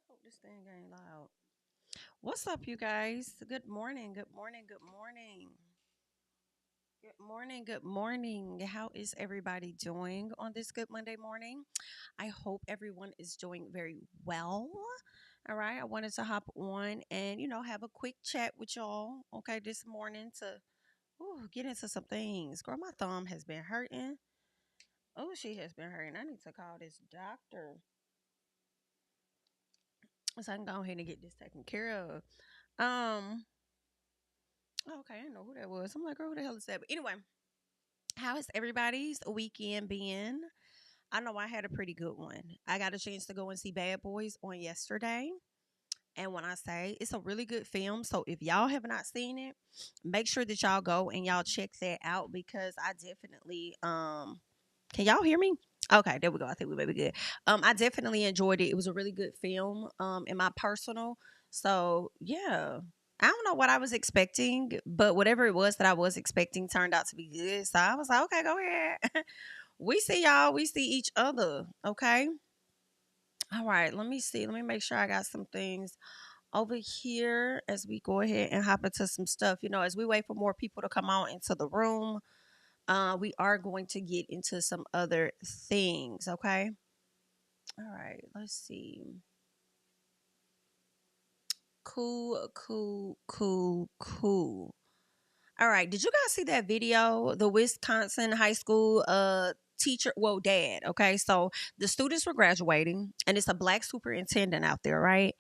Hope this thing ain't loud. What's up, you guys? Good morning. Good morning. Good morning. Good morning. Good morning. How is everybody doing on this good Monday morning? I hope everyone is doing very well. All right. I wanted to hop on and, have a quick chat with y'all, okay, this morning to get into some things. Girl, my thumb has been hurting. Oh, she has been hurting. I need to call this doctor so I can go ahead and get this taken care of. Um, Okay, I didn't know who that was. I'm like, girl, who the hell is that? But anyway, how has everybody's weekend been? I know I had a pretty good one. I got a chance to go and see Bad Boys on yesterday. And when I say it's a really good film, so if y'all have not seen it, make sure that y'all go and y'all check that out because I definitely can y'all hear me? Okay, there we go. I think we may be good. I definitely enjoyed it. It was a really good film, in my personal. So yeah. I don't know what I was expecting, but whatever it was that I was expecting turned out to be good. So I was like, okay, go ahead. We see y'all. We see each other. Okay. All right. Let me see. Let me make sure I got some things over here as we go ahead and hop into some stuff. As we wait for more people to come on into the room, we are going to get into some other things. Okay. All right. Let's see. Cool, cool, cool, cool. All right. Did you guys see that video? The Wisconsin high school teacher, well, dad. Okay. So the students were graduating and it's a black superintendent out there, right?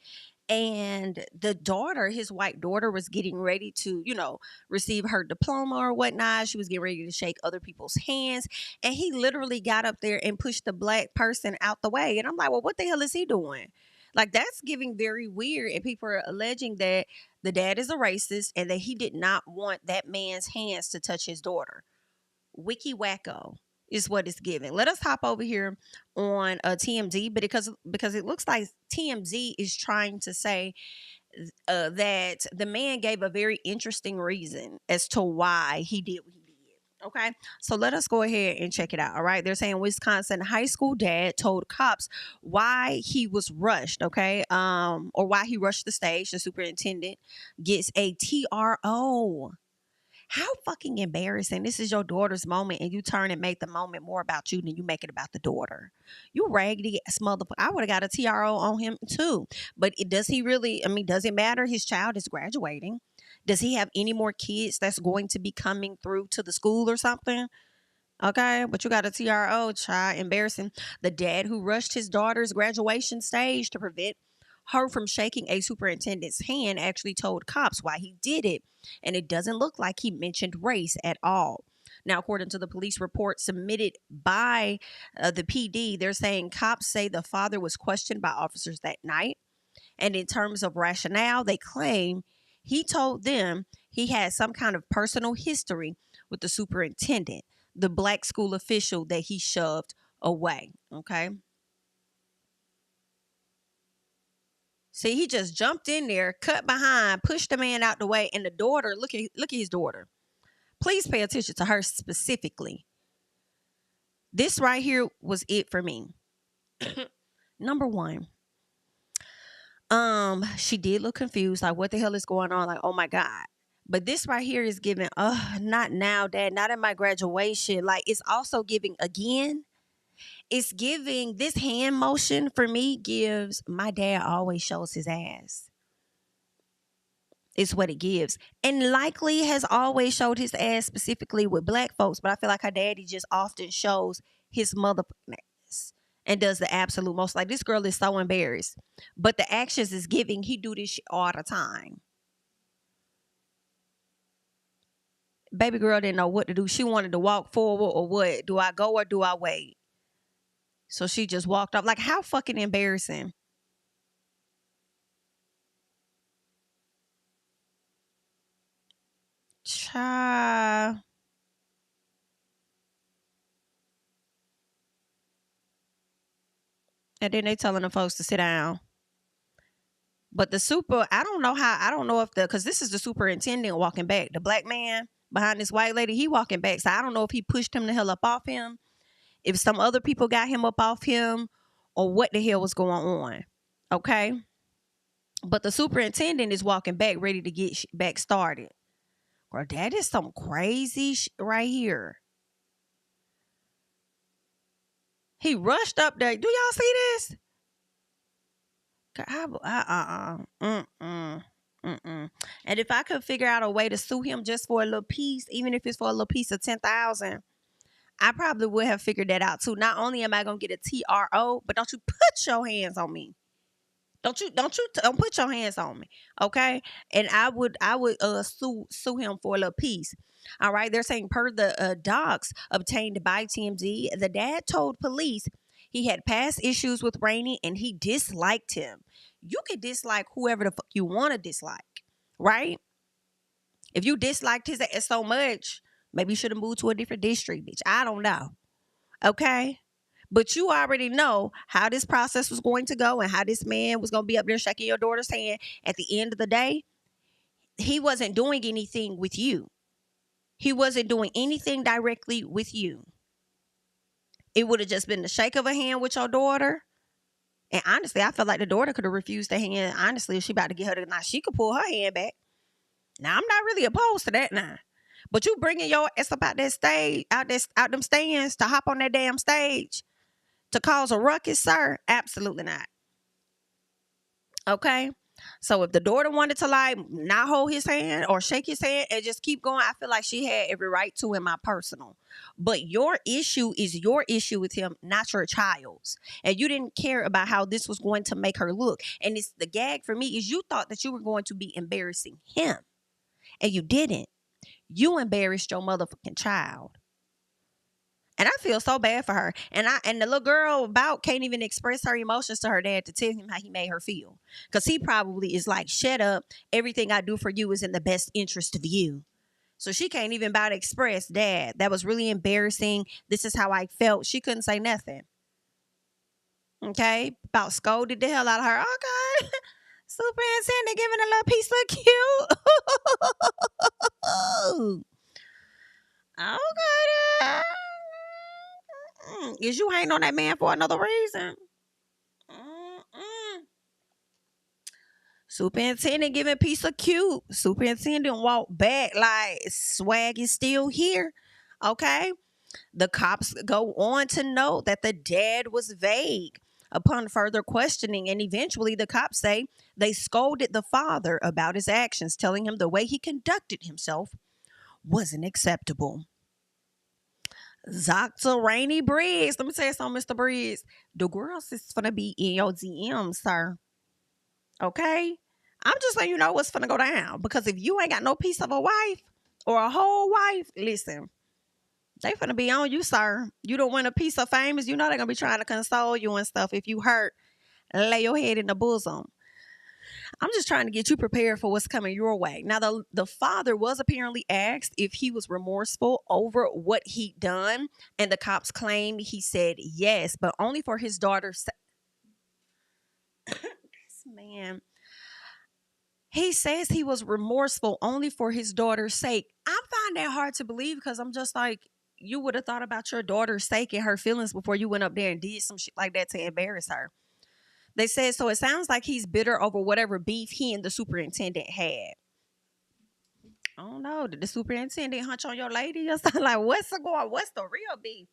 And the daughter, his white daughter, was getting ready to, receive her diploma or whatnot. She was getting ready to shake other people's hands. And he literally got up there and pushed the black person out the way. And I'm like, well, what the hell is he doing? Like, that's giving very weird. And people are alleging that the dad is a racist and that he did not want that man's hands to touch his daughter. Wiki wacko is what it's giving. Let us hop over here on TMZ, but because it looks like TMZ is trying to say that the man gave a very interesting reason as to why he did what he did. Okay, so let us go ahead and check it out. All right, they're saying Wisconsin high school dad told cops why he was rushed. Okay, or why he rushed the stage. The superintendent gets a TRO. How fucking embarrassing. This is your daughter's moment and you turn and make the moment more about you than you make it about the daughter. You raggedy ass motherfucker. I would have got a TRO on him too. But does he really, does it matter? His child is graduating. Does he have any more kids that's going to be coming through to the school or something? Okay, but you got a TRO, child. Embarrassing. The dad who rushed his daughter's graduation stage to prevent her from shaking a superintendent's hand actually told cops why he did it. And it doesn't look like he mentioned race at all. Now, according to the police report submitted by the PD, they're saying cops say the father was questioned by officers that night. And in terms of rationale, they claim he told them he had some kind of personal history with the superintendent, the black school official that he shoved away. Okay. See, he just jumped in there, cut behind, pushed the man out the way, and the daughter, look at his daughter. Please pay attention to her specifically. This right here was it for me. Number one, she did look confused, like what the hell is going on? Like, oh my God. But this right here is giving, not now, Dad, not at my graduation. Like, it's also giving again. It's giving this hand motion for me gives my dad always shows his ass. It's what it gives. And likely has always showed his ass specifically with black folks, but I feel like her daddy just often shows his motherfucking ass and does the absolute most. Like, this girl is so embarrassed. But the actions is giving he do this shit all the time. Baby girl didn't know what to do. She wanted to walk forward or what? Do I go or do I wait? So she just walked off. Like, how fucking embarrassing. Child. And then they telling the folks to sit down. But I don't know if because this is the superintendent walking back. The black man behind this white lady, he walking back. So I don't know if he pushed him the hell up off him, if some other people got him up off him, or what the hell was going on. Okay. But the superintendent is walking back, ready to get back started. Girl, that is some crazy right here. He rushed up there. Do y'all see this? And if I could figure out a way to sue him just for a little piece, even if it's for a little piece of 10,000, I probably would have figured that out too. Not only am I gonna get a TRO, but don't you put your hands on me. Don't put your hands on me, okay? And I would sue him for a little piece. All right, they're saying per the docs obtained by TMZ, the dad told police he had past issues with RHONY and he disliked him. You can dislike whoever the fuck you want to dislike, right? If you disliked his ass so much, maybe you should have moved to a different district, bitch. I don't know, okay? But you already know how this process was going to go and how this man was going to be up there shaking your daughter's hand. At the end of the day, he wasn't doing anything with you. He wasn't doing anything directly with you. It would have just been the shake of a hand with your daughter. And honestly, I felt like the daughter could have refused the hand. Honestly, if she about to get her to, now she could pull her hand back. Now, I'm not really opposed to that now. But you bringing your ass up out that stage, out them stands to hop on that damn stage to cause a ruckus, sir? Absolutely not. Okay? So if the daughter wanted to like not hold his hand or shake his hand and just keep going, I feel like she had every right to in my personal. But your issue is your issue with him, not your child's. And you didn't care about how this was going to make her look. And it's the gag for me is you thought that you were going to be embarrassing him. And you didn't. You embarrassed your motherfucking child. And I feel so bad for her. And the little girl about can't even express her emotions to her dad to tell him how he made her feel. Because he probably is like, shut up. Everything I do for you is in the best interest of you. So she can't even about to express, Dad, that was really embarrassing. This is how I felt. She couldn't say nothing. Okay? About scolded the hell out of her. Okay. Superintendent giving a little piece of cute. Okay. Is you hating on that man for another reason? Superintendent giving piece of cute. Superintendent walk back like swag is still here. Okay. The cops go on to note that the dad was vague upon further questioning, and eventually the cops say they scolded the father about his actions, telling him the way he conducted himself wasn't acceptable. Dr. Rainey Briggs. Let me tell you something, Mr. Briggs. The girls is finna be in your DM, sir. Okay? I'm just letting you know what's finna go down. Because if you ain't got no piece of a wife or a whole wife, listen, they finna be on you, sir. You don't win a piece of famous. You know they're gonna be trying to console you and stuff. If you hurt, lay your head in the bosom. I'm just trying to get you prepared for what's coming your way. Now, the father was apparently asked if he was remorseful over what he'd done, and the cops claimed he said yes, but only for his daughter's sake. This man, he says he was remorseful only for his daughter's sake. I find that hard to believe because I'm just like, you would have thought about your daughter's sake and her feelings before you went up there and did some shit like that to embarrass her. They said, so it sounds like he's bitter over whatever beef he and the superintendent had. I don't know. Did the superintendent hunch on your lady or something? Like, what's the real beef?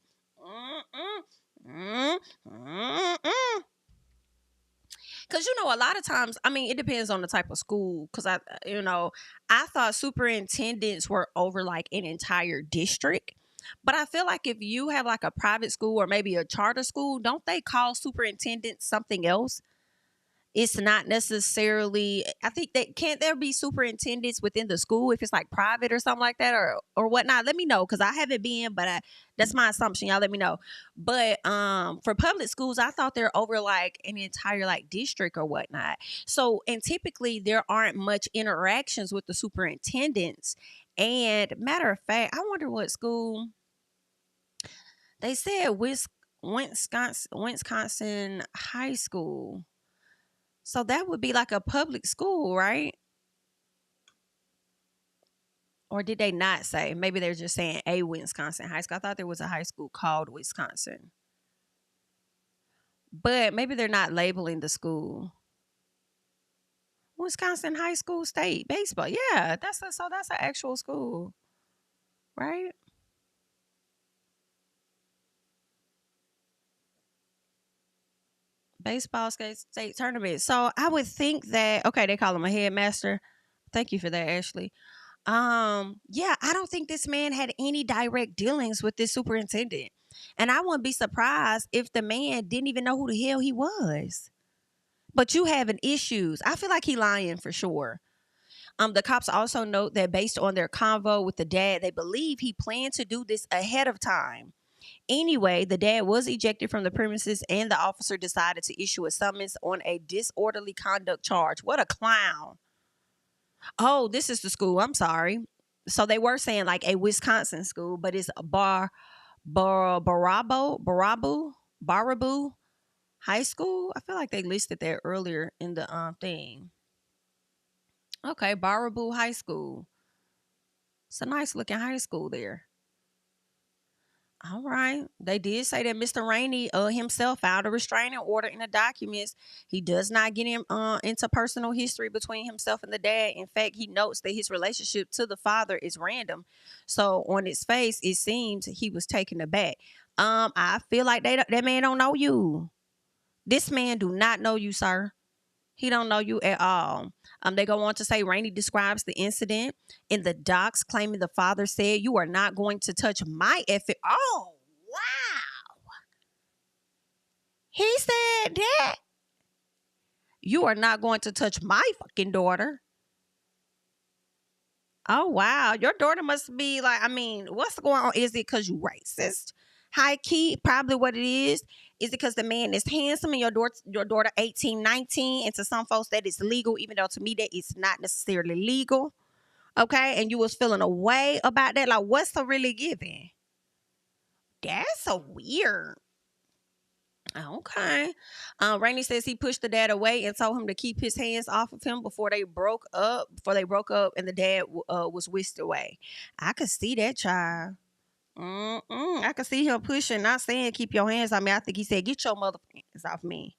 Because, a lot of times, I mean, it depends on the type of school. Because, I thought superintendents were over like an entire district. But I feel like if you have like a private school or maybe a charter school, don't they call superintendents something else? It's not necessarily, I think that can't there be superintendents within the school if it's like private or something like that or whatnot? Let me know because I haven't been, but that's my assumption. Y'all let me know. But for public schools, I thought they're over like an entire like district or whatnot. So, and typically there aren't much interactions with the superintendents. And matter of fact, I wonder what school they said Wisconsin High School. So that would be like a public school, right? Or did they not say? Maybe they're just saying a Wisconsin high school. I thought there was a high school called Wisconsin. But maybe they're not labeling the school. Wisconsin High School State baseball. Yeah, that's an actual school, right? Baseball state tournament. So I would think that okay, they call him a headmaster. Thank you for that, Ashley. Yeah, I don't think this man had any direct dealings with this superintendent. And I wouldn't be surprised if the man didn't even know who the hell he was. But you having issues. I feel like he lying for sure. The cops also note that based on their convo with the dad, they believe he planned to do this ahead of time. Anyway, the dad was ejected from the premises and the officer decided to issue a summons on a disorderly conduct charge. What a clown. Oh, this is the school. I'm sorry. So they were saying like a Wisconsin school, but it's a Baraboo High School. I feel like they listed that earlier in the thing. Okay, Baraboo High School. It's a nice looking high school there. All right. They did say that Mr. RHONY himself filed a restraining order in the documents. He does not get into personal history between himself and the dad. In fact, he notes that his relationship to the father is random. So on his face, it seems he was taken aback. I feel like that man don't know you. This man do not know you, sir. He don't know you at all. They go on to say RHONY describes the incident in the docs, claiming the father said, "You are not going to touch my effing." Oh, wow. He said that. You are not going to touch my fucking daughter. Oh, wow. Your daughter must be like, I mean, what's going on? Is it because you racist? High key, probably what it is. Is it because the man is handsome and your daughter 18, 19? And to some folks that is legal, even though to me that is not necessarily legal. Okay. And you was feeling a way about that. Like, what's the really giving? That's so weird. Okay. RHONY says he pushed the dad away and told him to keep his hands off of him before they broke up. And the dad was whisked away. I could see that, child. I could see him pushing, not saying keep your hands on me. I think he said, "Get your mother hands off me."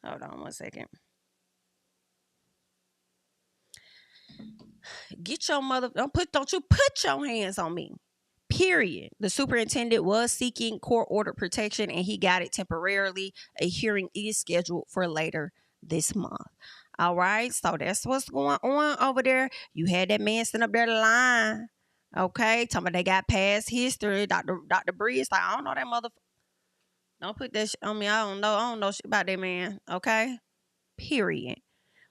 Hold on one second. Get your mother. Don't you put your hands on me. Period. The superintendent was seeking court-ordered protection and he got it temporarily. A hearing is scheduled for later this month. All right, so that's what's going on over there. You had that man sitting up there lying. Okay, talking about they got past history. Dr. Breeze, like, I don't know that motherfucker. Don't put that shit on me. I don't know shit about that man. Okay, period.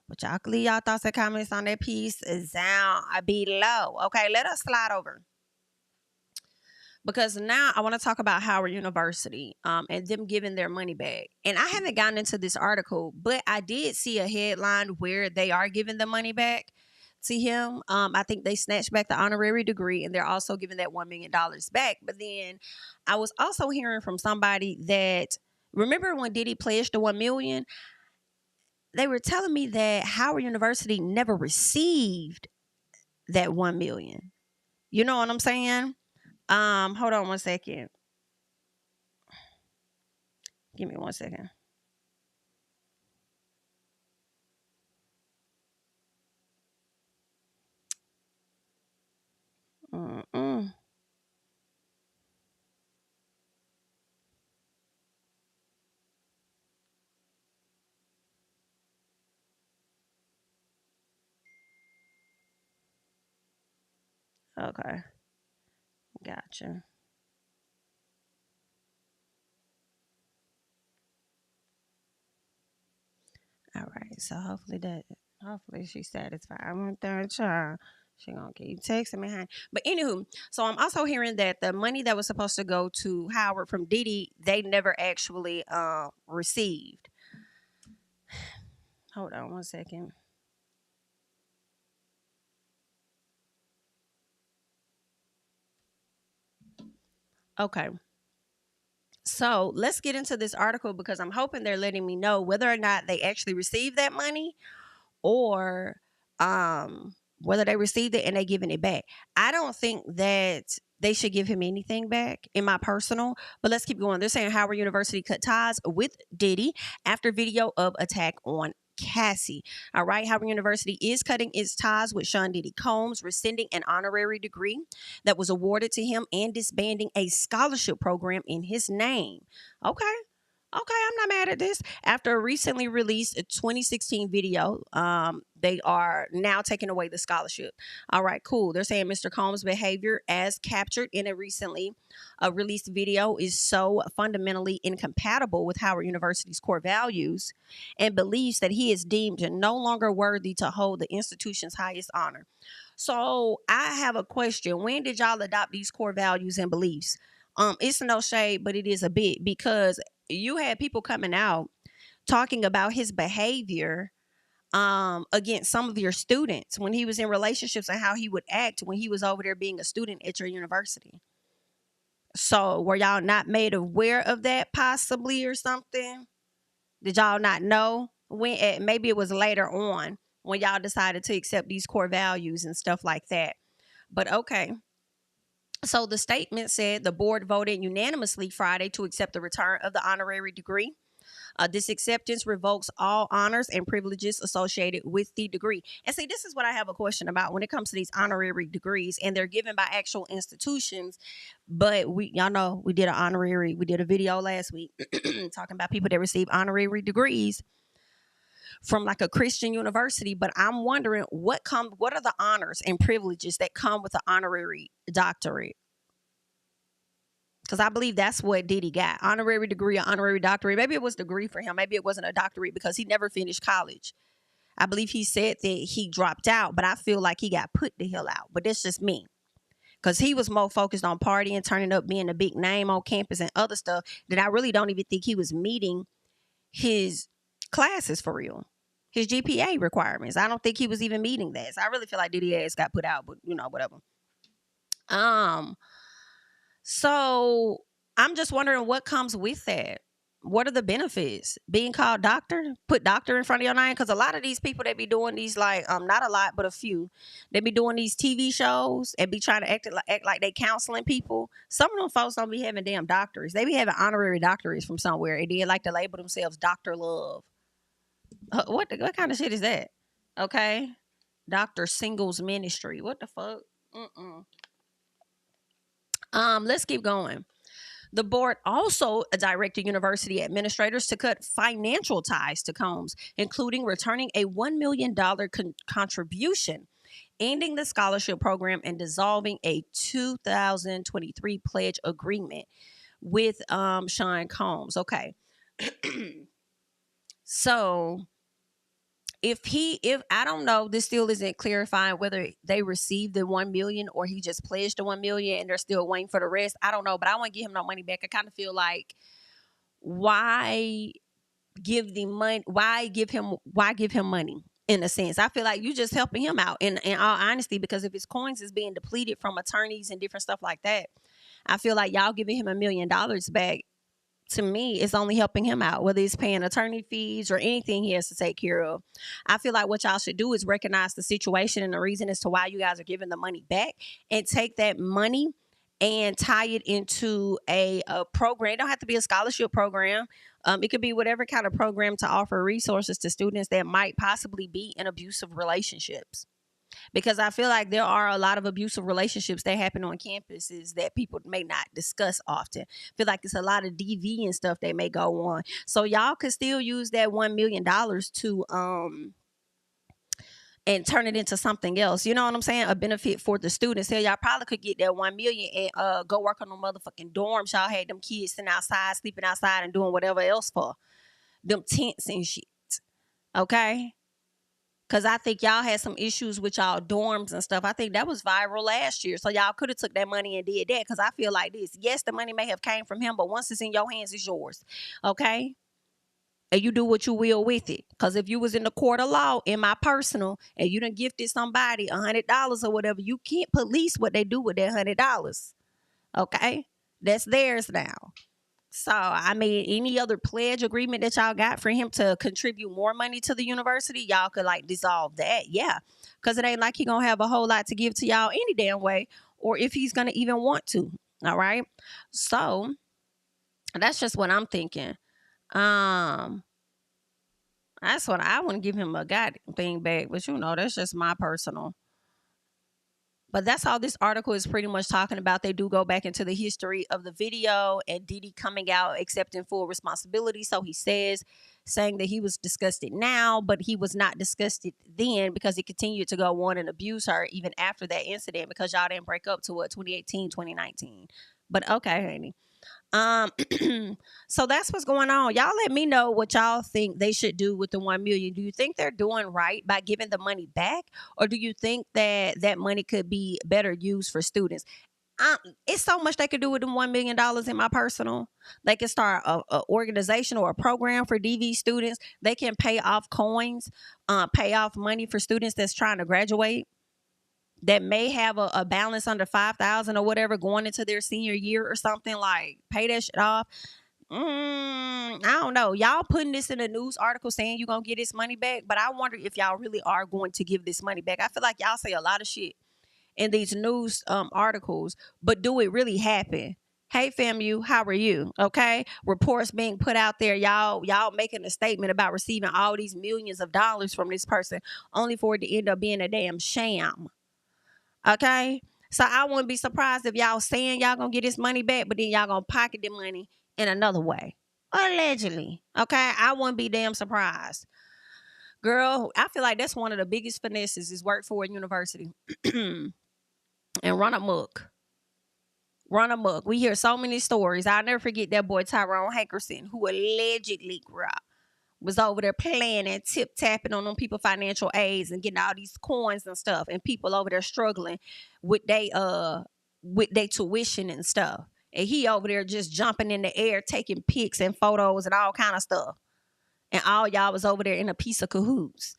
But y'all can leave y'all thoughts and comments on that piece down below. Okay, let us slide over. Because now I want to talk about Howard University and them giving their money back. And I haven't gotten into this article, but I did see a headline where they are giving the money back to him. I think they snatched back the honorary degree and they're also giving that $1 million back. But then I was also hearing from somebody that, remember when Diddy pledged the $1 million? They were telling me that Howard University never received that $1 million. You know what I'm saying? Hold on one second. Give me 1 second. Okay. Gotcha. All right. So hopefully she's satisfied. I want that child. She gonna keep texting me. But anywho, so I'm also hearing that the money that was supposed to go to Howard from Diddy, they never actually received. Hold on 1 second. Okay. So let's get into this article because I'm hoping they're letting me know whether or not they actually received that money or whether they received it and they giving it back. I don't think that they should give him anything back in my personal, but let's keep going. They're saying Howard University cut ties with Diddy after video of attack on Cassie. All right. Howard University is cutting its ties with Sean Diddy Combs, rescinding an honorary degree that was awarded to him and disbanding a scholarship program in his name. Okay. Okay, I'm not mad at this. After a recently released 2016 video, they are now taking away the scholarship. All right, cool. They're saying Mr. Combs' behavior, as captured in a recently released video, is so fundamentally incompatible with Howard University's core values and beliefs that he is deemed no longer worthy to hold the institution's highest honor. So I have a question. When did y'all adopt these core values and beliefs? It's no shade, but it is a bit, because you had people coming out talking about his behavior against some of your students when he was in relationships and how he would act when he was over there being a student at your university. So were y'all not made aware of that possibly or something? Did y'all not know when? Maybe it was later on when y'all decided to accept these core values and stuff like that. But okay. So the statement said the board voted unanimously Friday to accept the return of the honorary degree. This acceptance revokes all honors and privileges associated with the degree. And see, this is what I have a question about when it comes to these honorary degrees, and they're given by actual institutions. But y'all know, we did a video last week talking about people that receive honorary degrees from like a Christian university. But I'm wondering what are the honors and privileges that come with the honorary doctorate? Because I believe that's what Diddy got. Honorary degree or honorary doctorate. Maybe it was degree for him. Maybe it wasn't a doctorate because he never finished college. I believe he said that he dropped out, but I feel like he got put the hell out. But that's just me. Because he was more focused on partying, turning up, being a big name on campus and other stuff that I really don't even think he was meeting his classes for real. His GPA requirements. I don't think he was even meeting that. So I really feel like Diddy ass got put out, but whatever. So I'm just wondering what comes with that. What are the benefits? Being called doctor? Put doctor in front of your name? Because a lot of these people that be doing these, like, not a lot, but a few, they be doing these TV shows and be trying to act like they counseling people. Some of them folks don't be having damn doctors. They be having honorary doctorates from somewhere, and they like to label themselves Dr. Love. What kind of shit is that? Okay. Dr. Singles Ministry. What the fuck? Let's keep going. The board also directed university administrators to cut financial ties to Combs, including returning a $1 million contribution, ending the scholarship program, and dissolving a 2023 pledge agreement with Sean Combs. Okay. So if I don't know, this still isn't clarifying whether they received the 1 million or he just pledged the 1 million and they're still waiting for the rest. I don't know, but I won't give him no money back. I kind of feel like, why give him money in a sense? I feel like you just helping him out in all honesty, because if his coins is being depleted from attorneys and different stuff like that, I feel like y'all giving him $1 million back, to me, it's only helping him out, whether he's paying attorney fees or anything he has to take care of. I feel like what y'all should do is recognize the situation and the reason as to why you guys are giving the money back, and take that money and tie it into a program. It don't have to be a scholarship program. It could be whatever kind of program to offer resources to students that might possibly be in abusive relationships. Because I feel like there are a lot of abusive relationships that happen on campuses that people may not discuss often. I feel like it's a lot of DV and stuff that may go on. So y'all could still use that $1 million to and turn it into something else. You know what I'm saying? A benefit for the students. Hell, y'all probably could get that 1 million and go work on the motherfucking dorms. Y'all had them kids sitting outside, sleeping outside, and doing whatever else for them tents and shit. Okay? Because I think y'all had some issues with y'all dorms and stuff. I think that was viral last year. So y'all could have took that money and did that. Because I feel like this. Yes, the money may have came from him, but once it's in your hands, it's yours. Okay? And you do what you will with it. Because if you was in the court of law, in my personal, and you done gifted somebody $100 or whatever, you can't police what they do with that $100. Okay? That's theirs now. So, I mean, any other pledge agreement that y'all got for him to contribute more money to the university, y'all could like dissolve that. Yeah. Because it ain't like he gonna have a whole lot to give to y'all any damn way, or if he's gonna even want to. All right. So that's just what I'm thinking. That's what I wouldn't give him a god thing back, but that's just my personal. But that's all this article is pretty much talking about. They do go back into the history of the video and Diddy coming out accepting full responsibility. So he says, saying that he was disgusted now, but he was not disgusted then because he continued to go on and abuse her even after that incident because y'all didn't break up to 2018, 2019. But okay, honey. Um, so that's what's going on. Y'all let me know what y'all think they should do with the 1 million. Do you think they're doing right by giving the money back, or do you think that that money could be better used for students? It's so much they could do with the $1 million in my personal. They can start a organization or a program for DV students. They can pay off coins, pay off money for students that's trying to graduate that may have a balance under 5,000 or whatever going into their senior year or something. Like, pay that shit off. I don't know. Y'all putting this in a news article saying you're gonna get this money back, but I wonder if y'all really are going to give this money back. I feel like y'all say a lot of shit in these news articles, but do it really happen? Hey FAMU, how are you? Okay, reports being put out there, y'all making a statement about receiving all these millions of dollars from this person, only for it to end up being a damn sham. Okay. So I wouldn't be surprised if y'all saying y'all gonna get this money back, but then y'all gonna pocket the money in another way. Allegedly. Okay. I wouldn't be damn surprised. Girl, I feel like that's one of the biggest finesses is work for a university. And run amok. Run amok. We hear so many stories. I'll never forget that boy Tyrone Hankerson, who allegedly was over there playing and tip tapping on them people financial aids and getting all these coins and stuff, and people over there struggling with they tuition and stuff, and he over there just jumping in the air taking pics and photos and all kind of stuff, and all y'all was over there in a piece of cahoots.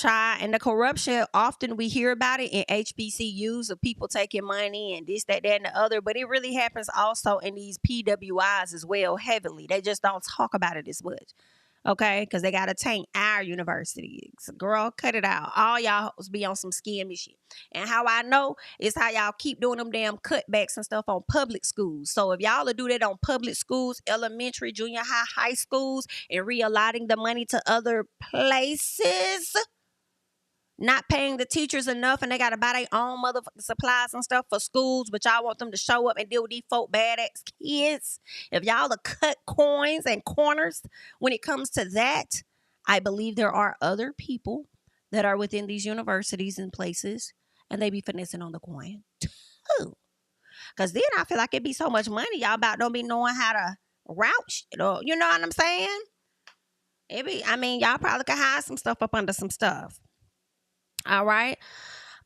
And the corruption, often we hear about it in HBCUs of people taking money and this, that, and the other, but it really happens also in these PWIs as well, heavily. They just don't talk about it as much. Okay, because they got to tank our universities. Girl, cut it out. All y'all be on some scammy shit. And how I know is how y'all keep doing them damn cutbacks and stuff on public schools. So if y'all will do that on public schools, elementary, junior high, high schools, and reallocating the money to other places, not paying the teachers enough, and they got to buy their own motherfucking supplies and stuff for schools, but y'all want them to show up and deal with these folk bad-ass kids. If y'all are cut coins and corners when it comes to that, I believe there are other people that are within these universities and places, and they be finessing on the coin too. Because then I feel like it'd be so much money, y'all about don't be knowing how to route shit, or you know what I'm saying? Y'all probably could hide some stuff up under some stuff. All right.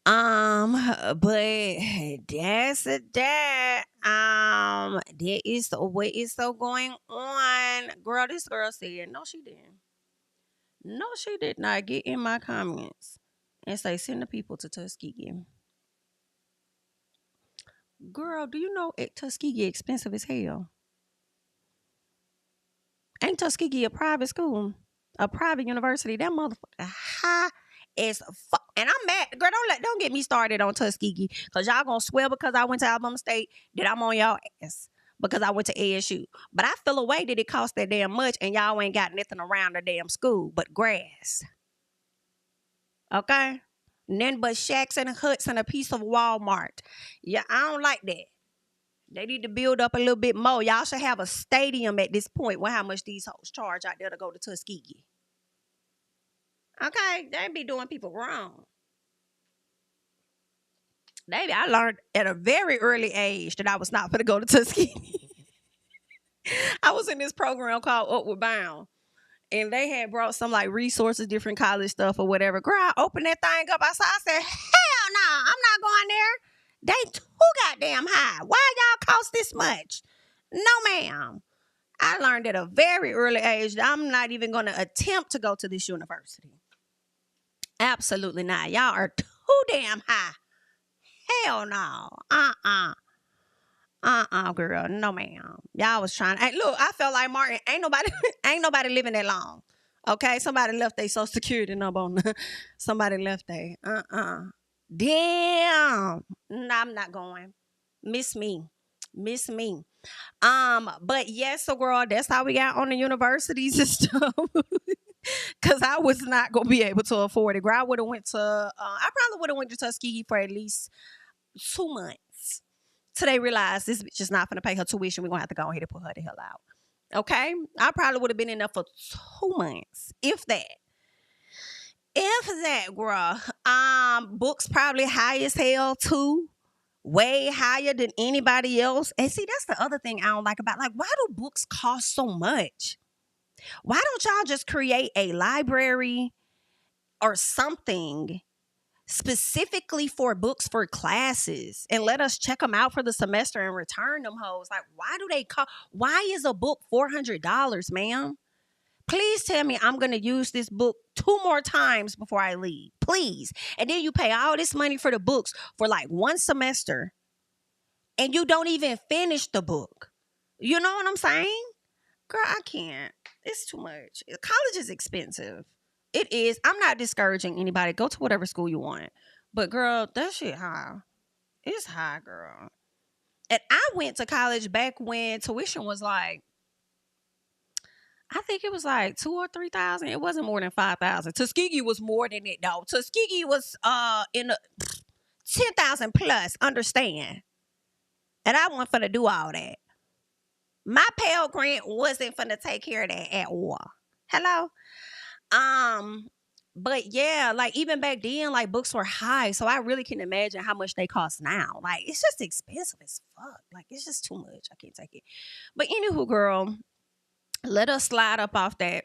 But that's that. That is what is so going on. Girl, this girl said, no, she didn't. No, she did not get in my comments and say, send the people to Tuskegee. Girl, do you know Tuskegee expensive as hell? Ain't Tuskegee a private school? A private university? That motherfucker high as fuck. And I'm mad. Girl, don't get me started on Tuskegee. Because y'all gonna swear because I went to Alabama State that I'm on y'all ass. Because I went to ASU. But I feel a way that it cost that damn much and y'all ain't got nothing around the damn school but grass. Okay? Nothing but shacks and huts and a piece of Walmart. Yeah, I don't like that. They need to build up a little bit more. Y'all should have a stadium at this point with how much these hoes charge out there to go to Tuskegee. Okay? They be doing people wrong. Baby, I learned at a very early age that I was not going to go to Tuskegee. I was in this program called Upward Bound. And they had brought some like resources, different college stuff or whatever. Girl, I opened that thing up. I said, hell no, I'm not going there. They too goddamn high. Why y'all cost this much? No, ma'am. I learned at a very early age that I'm not even going to attempt to go to this university. Absolutely not. Y'all are too damn high. Hell no. Girl. No, ma'am. Y'all was trying. Hey, look, I felt like Martin. Ain't nobody living that long. Okay? Somebody left their social security number on. Somebody left their. Damn. No, I'm not going. Miss me. But yes, so girl, that's how we got on the universities and stuff. because I was not gonna be able to afford it. Girl, I would have went to. I probably would have went to Tuskegee for at least 2 months. Till they realized this bitch is not gonna pay her tuition. We're gonna have to go ahead and put her the hell out. Okay, I probably would have been in there for 2 months, if that. If that, girl. Books probably high as hell too. Way higher than anybody else. And see, that's the other thing I don't like about, like, why do books cost so much? Why don't y'all just create a library or something specifically for books for classes and let us check them out for the semester and return them hoes? Like, why do they cost? Why is a book $400, ma'am? Please tell me I'm going to use this book 2 more times before I leave. Please. And then you pay all this money for the books for like one semester and you don't even finish the book. You know what I'm saying? Girl, I can't. It's too much. College is expensive. It is. I'm not discouraging anybody. Go to whatever school you want. But girl, that shit high. It's high, girl. And I went to college back when tuition was like, I think it was like 2 or 3,000. It wasn't more than 5,000. Tuskegee was more than it though. Tuskegee was in the 10,000 plus. Understand? And I wasn't finna do all that. My Pell Grant wasn't finna take care of that at all. Hello? But yeah, like even back then, like books were high. So I really can imagine how much they cost now. Like it's just expensive as fuck. Like it's just too much. I can't take it. But anywho, girl, let us slide up off that.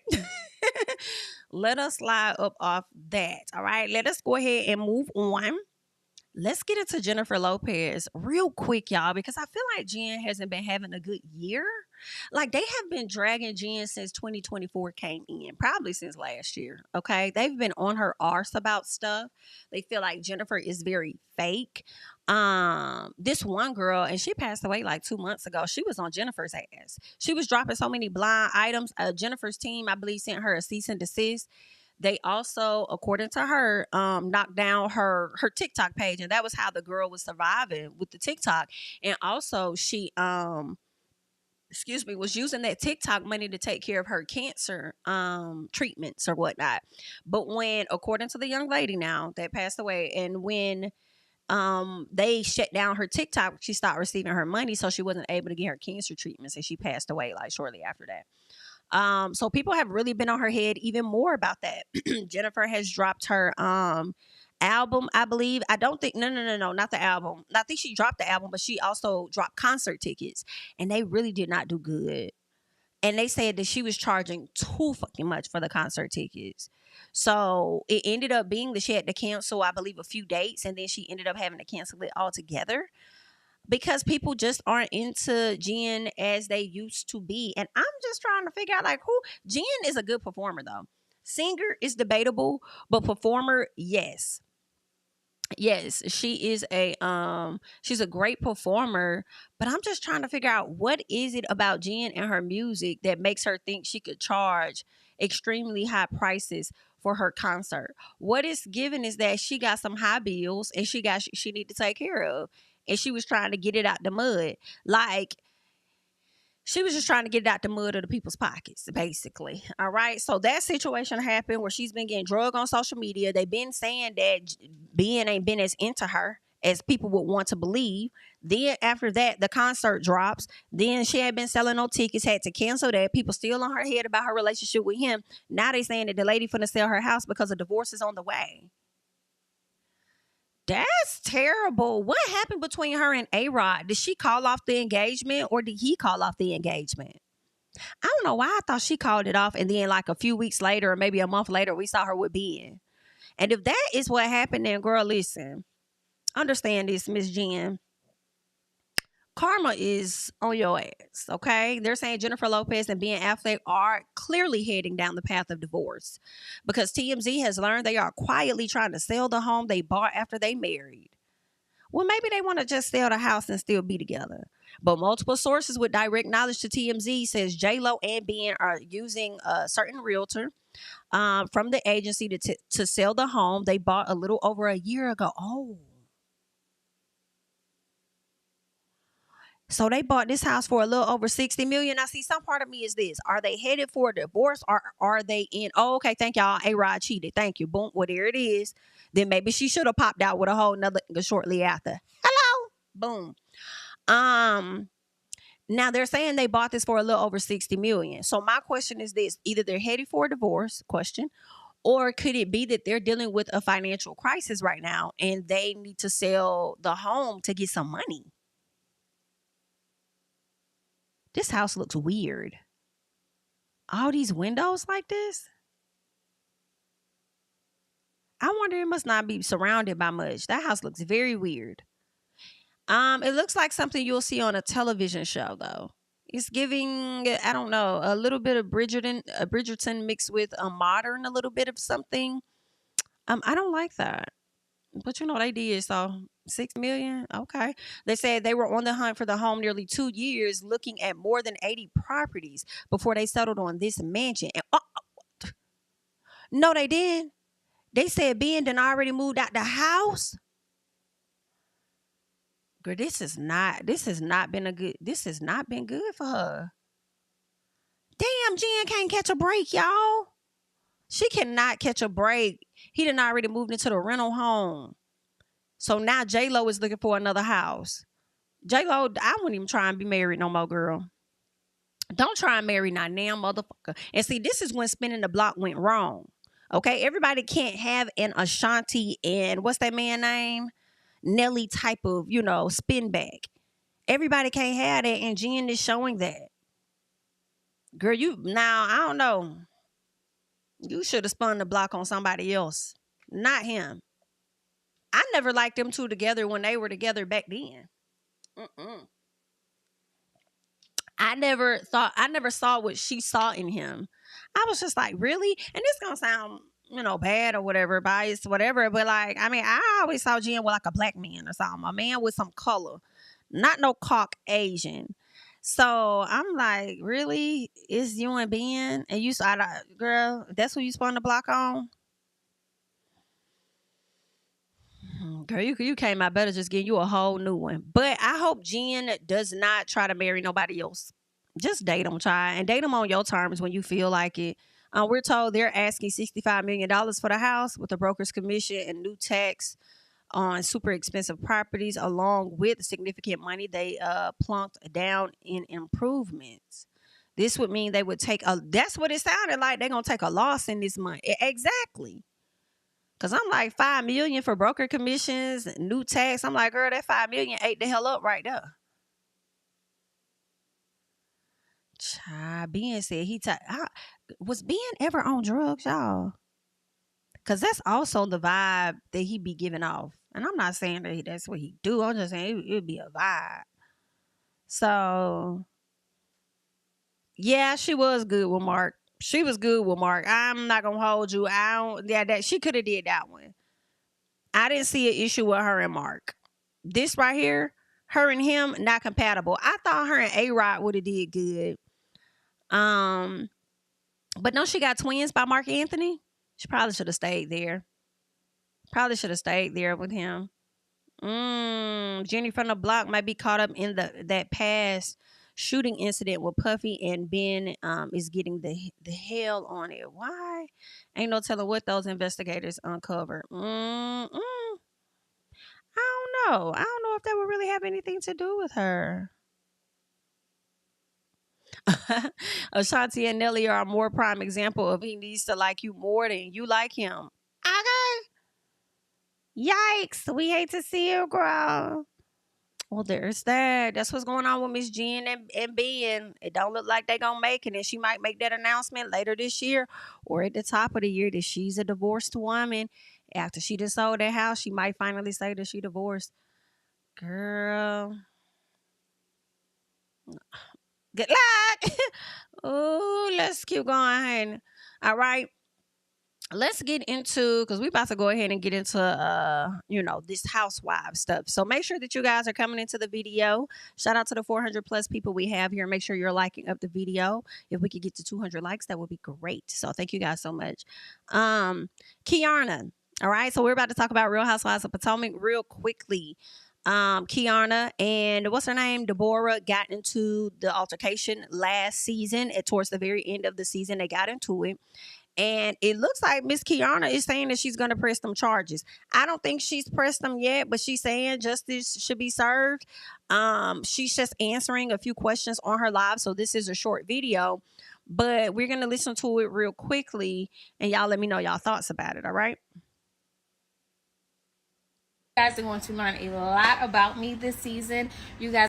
Let us slide up off that. All right. Let us go ahead and move on. Let's get into Jennifer Lopez real quick, y'all, because I feel like Jen hasn't been having a good year. Like they have been dragging Jen since 2024 came in, probably since last year. Okay. They've been on her arse about stuff. They feel like Jennifer is very fake. This one girl, and she passed away like 2 months ago. She was on Jennifer's ass. She was dropping so many blind items. Jennifer's team, I believe, sent her a cease and desist. They also, according to her, knocked down her TikTok page, and that was how the girl was surviving with the TikTok. And also, she was using that TikTok money to take care of her cancer treatments or whatnot. But when, according to the young lady now that passed away, and when they shut down her TikTok, she stopped receiving her money, so she wasn't able to get her cancer treatments, and she passed away like shortly after that. So people have really been on her head even more about that. Jennifer has dropped her album, I believe. I don't think no, not the album. I think she dropped the album, but she also dropped concert tickets, and they really did not do good. And they said that she was charging too fucking much for the concert tickets. So it ended up being that she had to cancel, I believe, a few dates, and then she ended up having to cancel it altogether, because people just aren't into Jen as they used to be. And I'm just trying to figure out, like, who. Jen is a good performer, though. Singer is debatable, but performer, yes. Yes, she is she's a great performer, but I'm just trying to figure out, what is it about Jen and her music that makes her think she could charge extremely high prices for her concert. What is given is that she got some high bills and she need to take care of, and she was trying to get it out the mud. Like, she was just trying to get it out the mud of the people's pockets, basically. All right. So that situation happened where she's been getting drugged on social media. They've been saying that Ben ain't been as into her as people would want to believe. Then after that, the concert drops. Then she had been selling no tickets, had to cancel that. People still on her head about her relationship with him. Now they saying that the lady finna sell her house because a divorce is on the way. That's terrible. What happened between her and RHOP? Did she call off the engagement, or did he call off the engagement? I don't know why I thought she called it off, and then like a few weeks later, or maybe a month later, we saw her with Ben. And if that is what happened, then girl, listen, understand this, Miss Jen. Karma is on your ass, okay? They're saying Jennifer Lopez and Ben Affleck are clearly heading down the path of divorce, because TMZ has learned they are quietly trying to sell the home they bought after they married. Well, maybe they want to just sell the house and still be together. But multiple sources with direct knowledge to TMZ says J-Lo and Ben are using a certain realtor from the agency to sell the home they bought a little over a year ago. Oh. So they bought this house for a little over 60 million. Now, see, some part of me is this: are they headed for a divorce, or are they in? Oh, okay, thank y'all. A-Rod cheated. Thank you. Boom. Well, there it is. Then maybe she should have popped out with a whole nother shortly after. Hello. Boom. Now they're saying they bought this for a little over 60 million. So my question is this: either they're headed for a divorce, question, or could it be that they're dealing with a financial crisis right now and they need to sell the home to get some money? This house looks weird. All these windows like this. I wonder, it must not be surrounded by much. That house looks very weird. It looks like something you'll see on a television show, though. It's giving, I don't know, a little bit of Bridgerton mixed with a modern, a little bit of something. I don't like that. But you know, they did. So 6 million. Okay. They said they were on the hunt for the home nearly 2 years, looking at more than 80 properties before they settled on this mansion. And, no, they didn't. They said Ben done already moved out the house. Girl, this has not been good for her. Damn, Jen can't catch a break, y'all. She cannot catch a break. He done already moved into the rental home. So now J-Lo is looking for another house. J-Lo, I wouldn't even try and be married no more, girl. Don't try and marry not now, motherfucker. And see, this is when spinning the block went wrong. Okay, everybody can't have an Ashanti and what's that man name? Nelly type of, spin back. Everybody can't have that, and Jen is showing that. Girl, I don't know. You should have spun the block on somebody else, not him. I never liked them two together when they were together back then. I never saw what she saw in him. I was just like, really? And this gonna sound, bad or whatever, biased, whatever. But like, I always saw Jen with like a black man or something, a man with some color, not no Caucasian. So I'm like, really? It's you and Ben? And you saw, girl, that's who you spun the block on? Girl, you came out better just getting you a whole new one. But I hope Jen does not try to marry nobody else. Just date them, and date them on your terms when you feel like it. We're told they're asking $65 million for the house with a broker's commission and new tax on super expensive properties, along with significant money they plunked down in improvements. This would mean they would that's what it sounded like. They're going to take a loss in this month. Exactly. Because I'm like, $5 million for broker commissions, new tax. I'm like, girl, that $5 million ate the hell up right there. Child, Ben said was Ben ever on drugs, y'all? Because that's also the vibe that he be giving off. And I'm not saying that that's what he do. I'm just saying it would be a vibe. So, yeah, she was good with Mark. She was good with Mark. I'm not going to hold you. She could have did that one. I didn't see an issue with her and Mark. This right here, her and him, not compatible. I thought her and A-Rod would have did good. But no, she got twins by Mark Anthony. She probably should have stayed there. Probably should have stayed there with him. Jenny from the block might be caught up in that past shooting incident with Puffy, and Ben is getting the hell on it. Why? Ain't no telling what those investigators uncovered. I don't know. I don't know if that would really have anything to do with her. Ashanti and Nelly are a more prime example of he needs to like you more than you like him. Okay. Yikes. We hate to see you, girl. Well, there's that. That's what's going on with Miss Jen and Ben. It don't look like they gonna make it, and she might make that announcement later this year or at the top of the year that she's a divorced woman. After she just sold that house, she might finally say that she divorced. Girl. Good luck. Oh, let's keep going. All right. Let's get into, because we're about to go ahead and get into this housewives stuff. So make sure that you guys are coming into the video. Shout out to the 400 plus people we have here. Make sure you're liking up the video. If we could get to 200 likes, that would be great. So thank you guys so much. Kiana. All right, so we're about to talk about Real Housewives of Potomac real quickly. Kiana and what's her name, Deborah, got into the altercation last season. Towards the very end of the season, they got into it. And it looks like Miss Kiana is saying that she's going to press them charges. I don't think she's pressed them yet, but she's saying justice should be served. She's just answering a few questions on her live. So this is a short video, but we're going to listen to it real quickly. And y'all let me know y'all thoughts about it. All right. You guys are going to learn a lot about me this season. You guys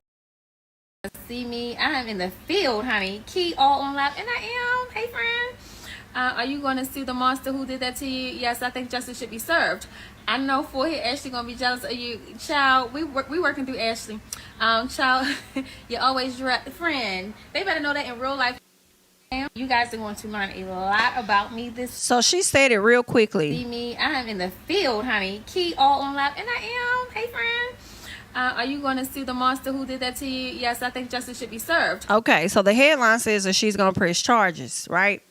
see me. I am in the field, honey. Key all on loud. And I am. Hey, friend. Are you going to sue the monster who did that to you? Yes, I think justice should be served. I know Forehead Ashley going to be jealous of you. Child, we working through Ashley. Child, you always friend. They better know that in real life. You guys are going to learn a lot about me this. So she said it real quickly. See me. I am in the field, honey. Key all on loud. And I am. Hey, friend. Are you going to sue the monster who did that to you? Yes, I think justice should be served. Okay, so the headline says that she's going to press charges, right?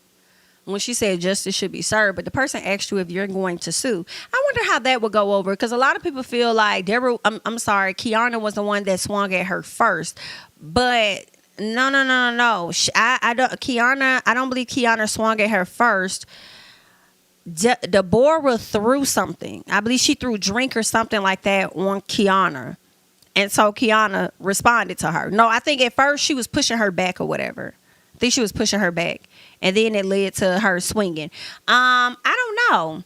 When she said justice should be served, but the person asked you if you're going to sue. I wonder how that would go over, because a lot of people feel like Kiana was the one that swung at her first, but no. I don't believe Kiana swung at her first. Deborah threw something. I believe she threw drink or something like that on Kiana, and so Kiana responded to her. No, I think at first she was pushing her back or whatever. I think she was pushing her back. And then it led to her swinging. I don't know.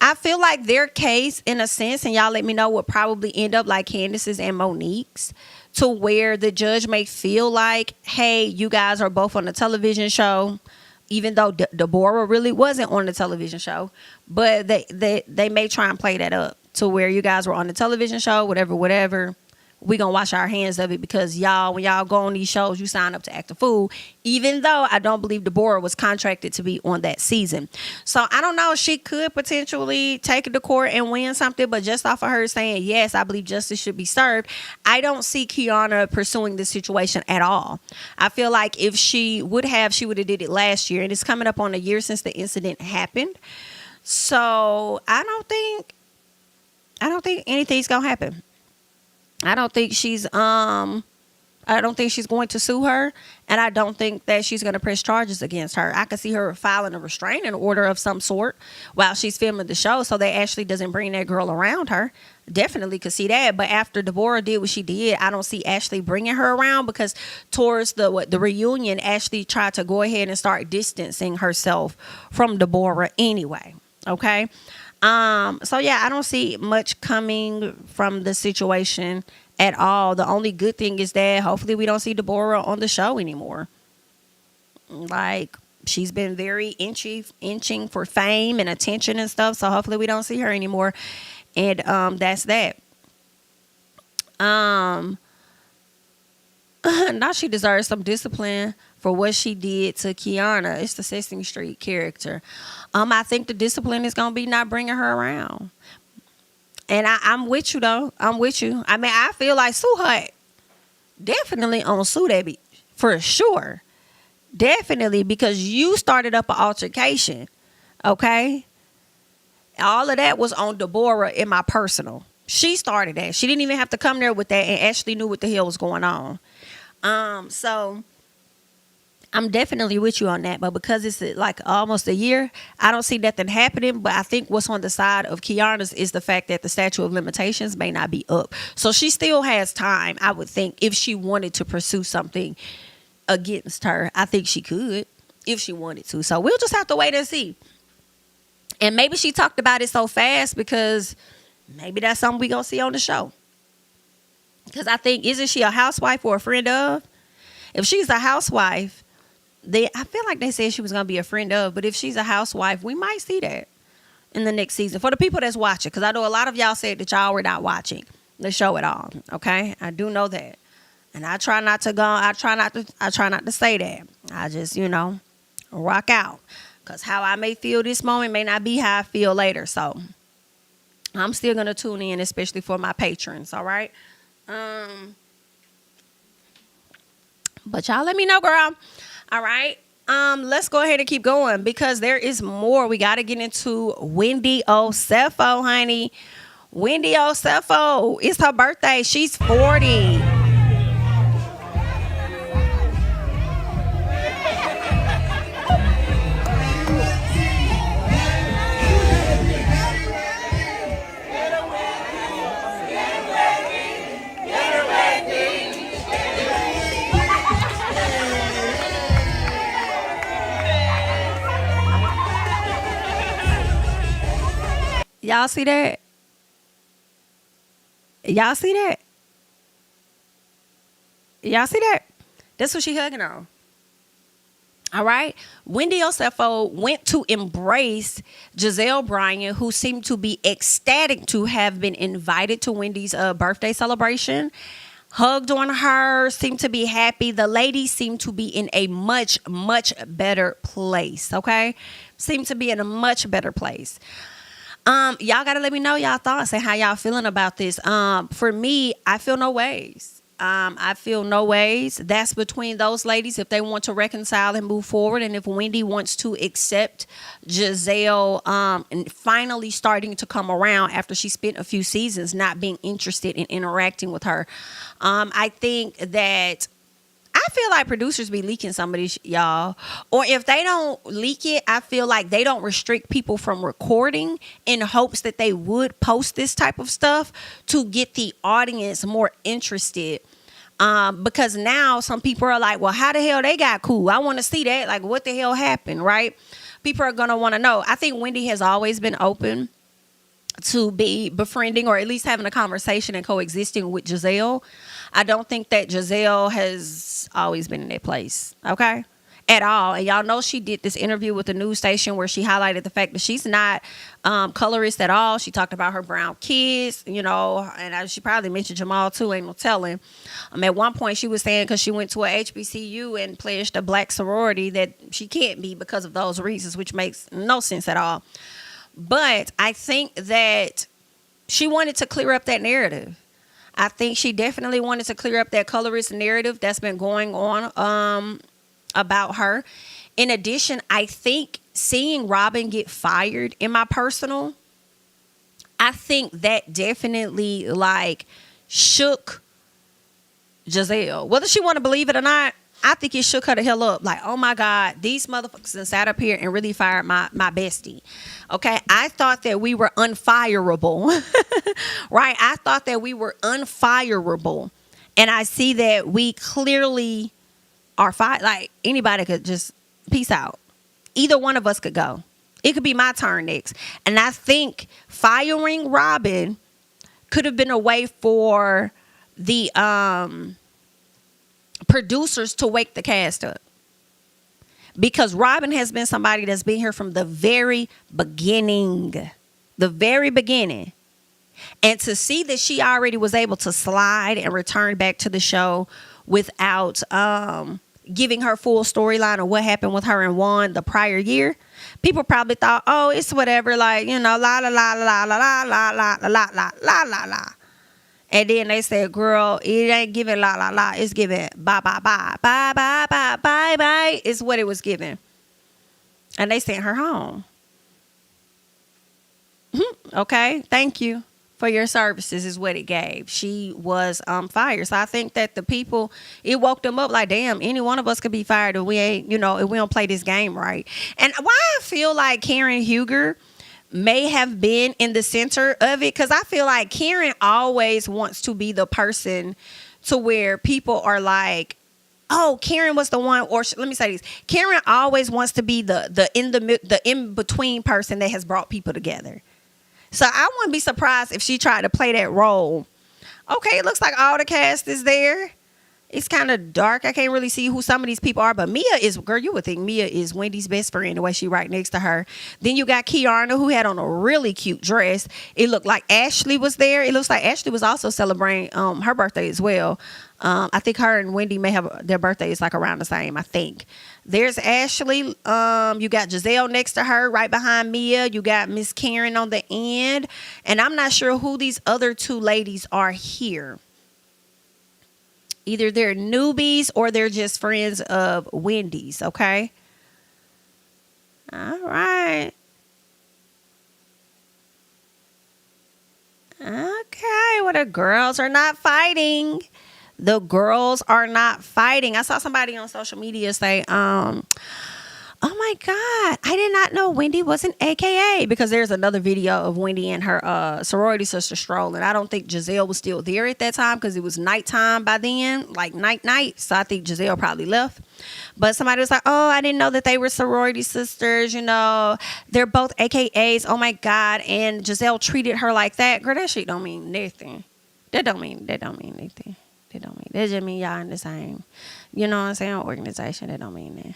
I feel like their case, in a sense, and y'all let me know, would probably end up like Candiace's and Monique's, to where the judge may feel like, hey, you guys are both on the television show, even though Deborah really wasn't on the television show. But they may try and play that up to where you guys were on the television show, whatever. We gonna wash our hands of it, because when y'all go on these shows, you sign up to act a fool, even though I don't believe Deborah was contracted to be on that season. So I don't know, she could potentially take it to court and win something, but just off of her saying, yes, I believe justice should be served, I don't see Kiana pursuing this situation at all. I feel like if she would have did it last year, and it's coming up on a year since the incident happened. So I don't think anything's gonna happen. I don't think she's going to sue her, and I don't think that she's going to press charges against her. I could see her filing a restraining order of some sort while she's filming the show, so that Ashley doesn't bring that girl around her. Definitely could see that. But after Deborah did what she did, I don't see Ashley bringing her around, because towards the reunion, Ashley tried to go ahead and start distancing herself from Deborah anyway. Okay. So yeah, I don't see much coming from the situation at all. The only good thing is that hopefully we don't see Deborah on the show anymore. Like, she's been very inching for fame and attention and stuff. So hopefully we don't see her anymore. And that's that. Now she deserves some discipline for what she did to Kiana. It's the Sesame Street character. I think the discipline is going to be not bringing her around. And I'm with you, though. I'm with you. I mean, I feel like sue her. Definitely on sue that bitch. For sure. Definitely, because you started up an altercation. Okay? All of that was on Deborah in my personal. She started that. She didn't even have to come there with that, and Ashley knew what the hell was going on. So I'm definitely with you on that, but because it's like almost a year, I don't see nothing happening. But I think what's on the side of Kiana's is the fact that the statute of limitations may not be up. So she still has time, I would think, if she wanted to pursue something against her. I think she could if she wanted to. So we'll just have to wait and see. And maybe she talked about it so fast because maybe that's something we gonna see on the show. Because I think, isn't she a housewife or a friend of? If she's a housewife, I feel like they said she was going to be a friend of. But if she's a housewife, we might see that in the next season. For the people that's watching. Because I know a lot of y'all said that y'all were not watching the show at all. Okay? I do know that. And I try not to say that. I just, rock out. Because how I may feel this moment may not be how I feel later. So I'm still going to tune in, especially for my patrons. All right? But y'all let me know, girl. All right. Let's go ahead and keep going, because there is more. We got to get into Wendy Osefo, honey. Wendy Osefo. It's her birthday. She's 40. Y'all see that? Y'all see that? Y'all see that? That's what she hugging on. All right. Wendy Osefo went to embrace Gizelle Bryant, who seemed to be ecstatic to have been invited to Wendy's birthday celebration. Hugged on her, seemed to be happy. The ladies seemed to be in a much, much better place. Okay. Seemed to be in a much better place. Y'all gotta let me know y'all thoughts and how y'all feeling about this. For me, I feel no ways. I feel no ways. That's between those ladies if they want to reconcile and move forward, and if Wendy wants to accept Gizelle and finally starting to come around after she spent a few seasons not being interested in interacting with her. I think that I feel like producers be leaking some of this, y'all. Or if they don't leak it, I feel like they don't restrict people from recording in hopes that they would post this type of stuff to get the audience more interested. Because now some people are like, well, how the hell they got cool? I want to see that. Like, what the hell happened, right? People are going to want to know. I think Wendy has always been open to be befriending or at least having a conversation and coexisting with Gizelle. I don't think that Gizelle has always been in that place, okay, at all. And y'all know she did this interview with the news station where she highlighted the fact that she's not colorist at all. She talked about her brown kids, you know, and she probably mentioned Jamal too, ain't no telling. At one point she was saying because she went to a HBCU and pledged a black sorority that she can't be because of those reasons, which makes no sense at all. But I think that she wanted to clear up that narrative. I think she definitely wanted to clear up that colorist narrative that's been going on about her. In addition, I think seeing Robyn get fired in my personal, I think that definitely like shook Gizelle. Whether she want to believe it or not, I think it shook her the hell up. Like, oh my God, these motherfuckers done sat up here and really fired my bestie. Okay, I thought that we were unfireable. Right? I thought that we were unfireable. And I see that we clearly are fired. Like, anybody could just peace out. Either one of us could go. It could be my turn next. And I think firing Robyn could have been a way for the producers to wake the cast up, because Robyn has been somebody that's been here from the very beginning, and to see that she already was able to slide and return back to the show without giving her full storyline of what happened with her and Juan the prior year, people probably thought, oh, it's whatever, like, you know, la la la la la la la la la la la la la. And then they said, girl, it ain't giving la la la. It's giving bye bye bye. Bye bye bye bye bye is what it was giving. And they sent her home. Okay, thank you for your services is what it gave. She was fired. So I think that the people, it woke them up like, damn, any one of us could be fired if we ain't, you know, if we don't play this game right. And why I feel like Karen Huger may have been in the center of it, because I feel like Karen always wants to be the person to where people are like, oh, Karen was the one, or let me say this, Karen always wants to be the in between person that has brought people together. So I wouldn't be surprised if she tried to play that role. Okay, it looks like all the cast is there. It's kind of dark. I can't really see who some of these people are. But Mia is, girl, you would think Mia is Wendy's best friend the way she right next to her. Then you got Kiana, who had on a really cute dress. It looked like Ashley was there. It looks like Ashley was also celebrating her birthday as well. I think her and Wendy may have their birthdays like around the same, I think. There's Ashley. You got Gizelle next to her right behind Mia. You got Miss Karen on the end. And I'm not sure who these other two ladies are here. Either they're newbies or they're just friends of Wendy's, okay? All right. Okay, well, the girls are not fighting. The girls are not fighting. I saw somebody on social media say, oh my God, I did not know Wendy was an AKA, because there's another video of Wendy and her sorority sister strolling. I don't think Gizelle was still there at that time because it was nighttime by then, like night. So I think Gizelle probably left. But somebody was like, oh, I didn't know that they were sorority sisters. You know, they're both AKAs. Oh my God. And Gizelle treated her like that. Girl, that shit don't mean nothing. That don't mean anything. That just mean y'all in the same, you know what I'm saying, organization. That don't mean that.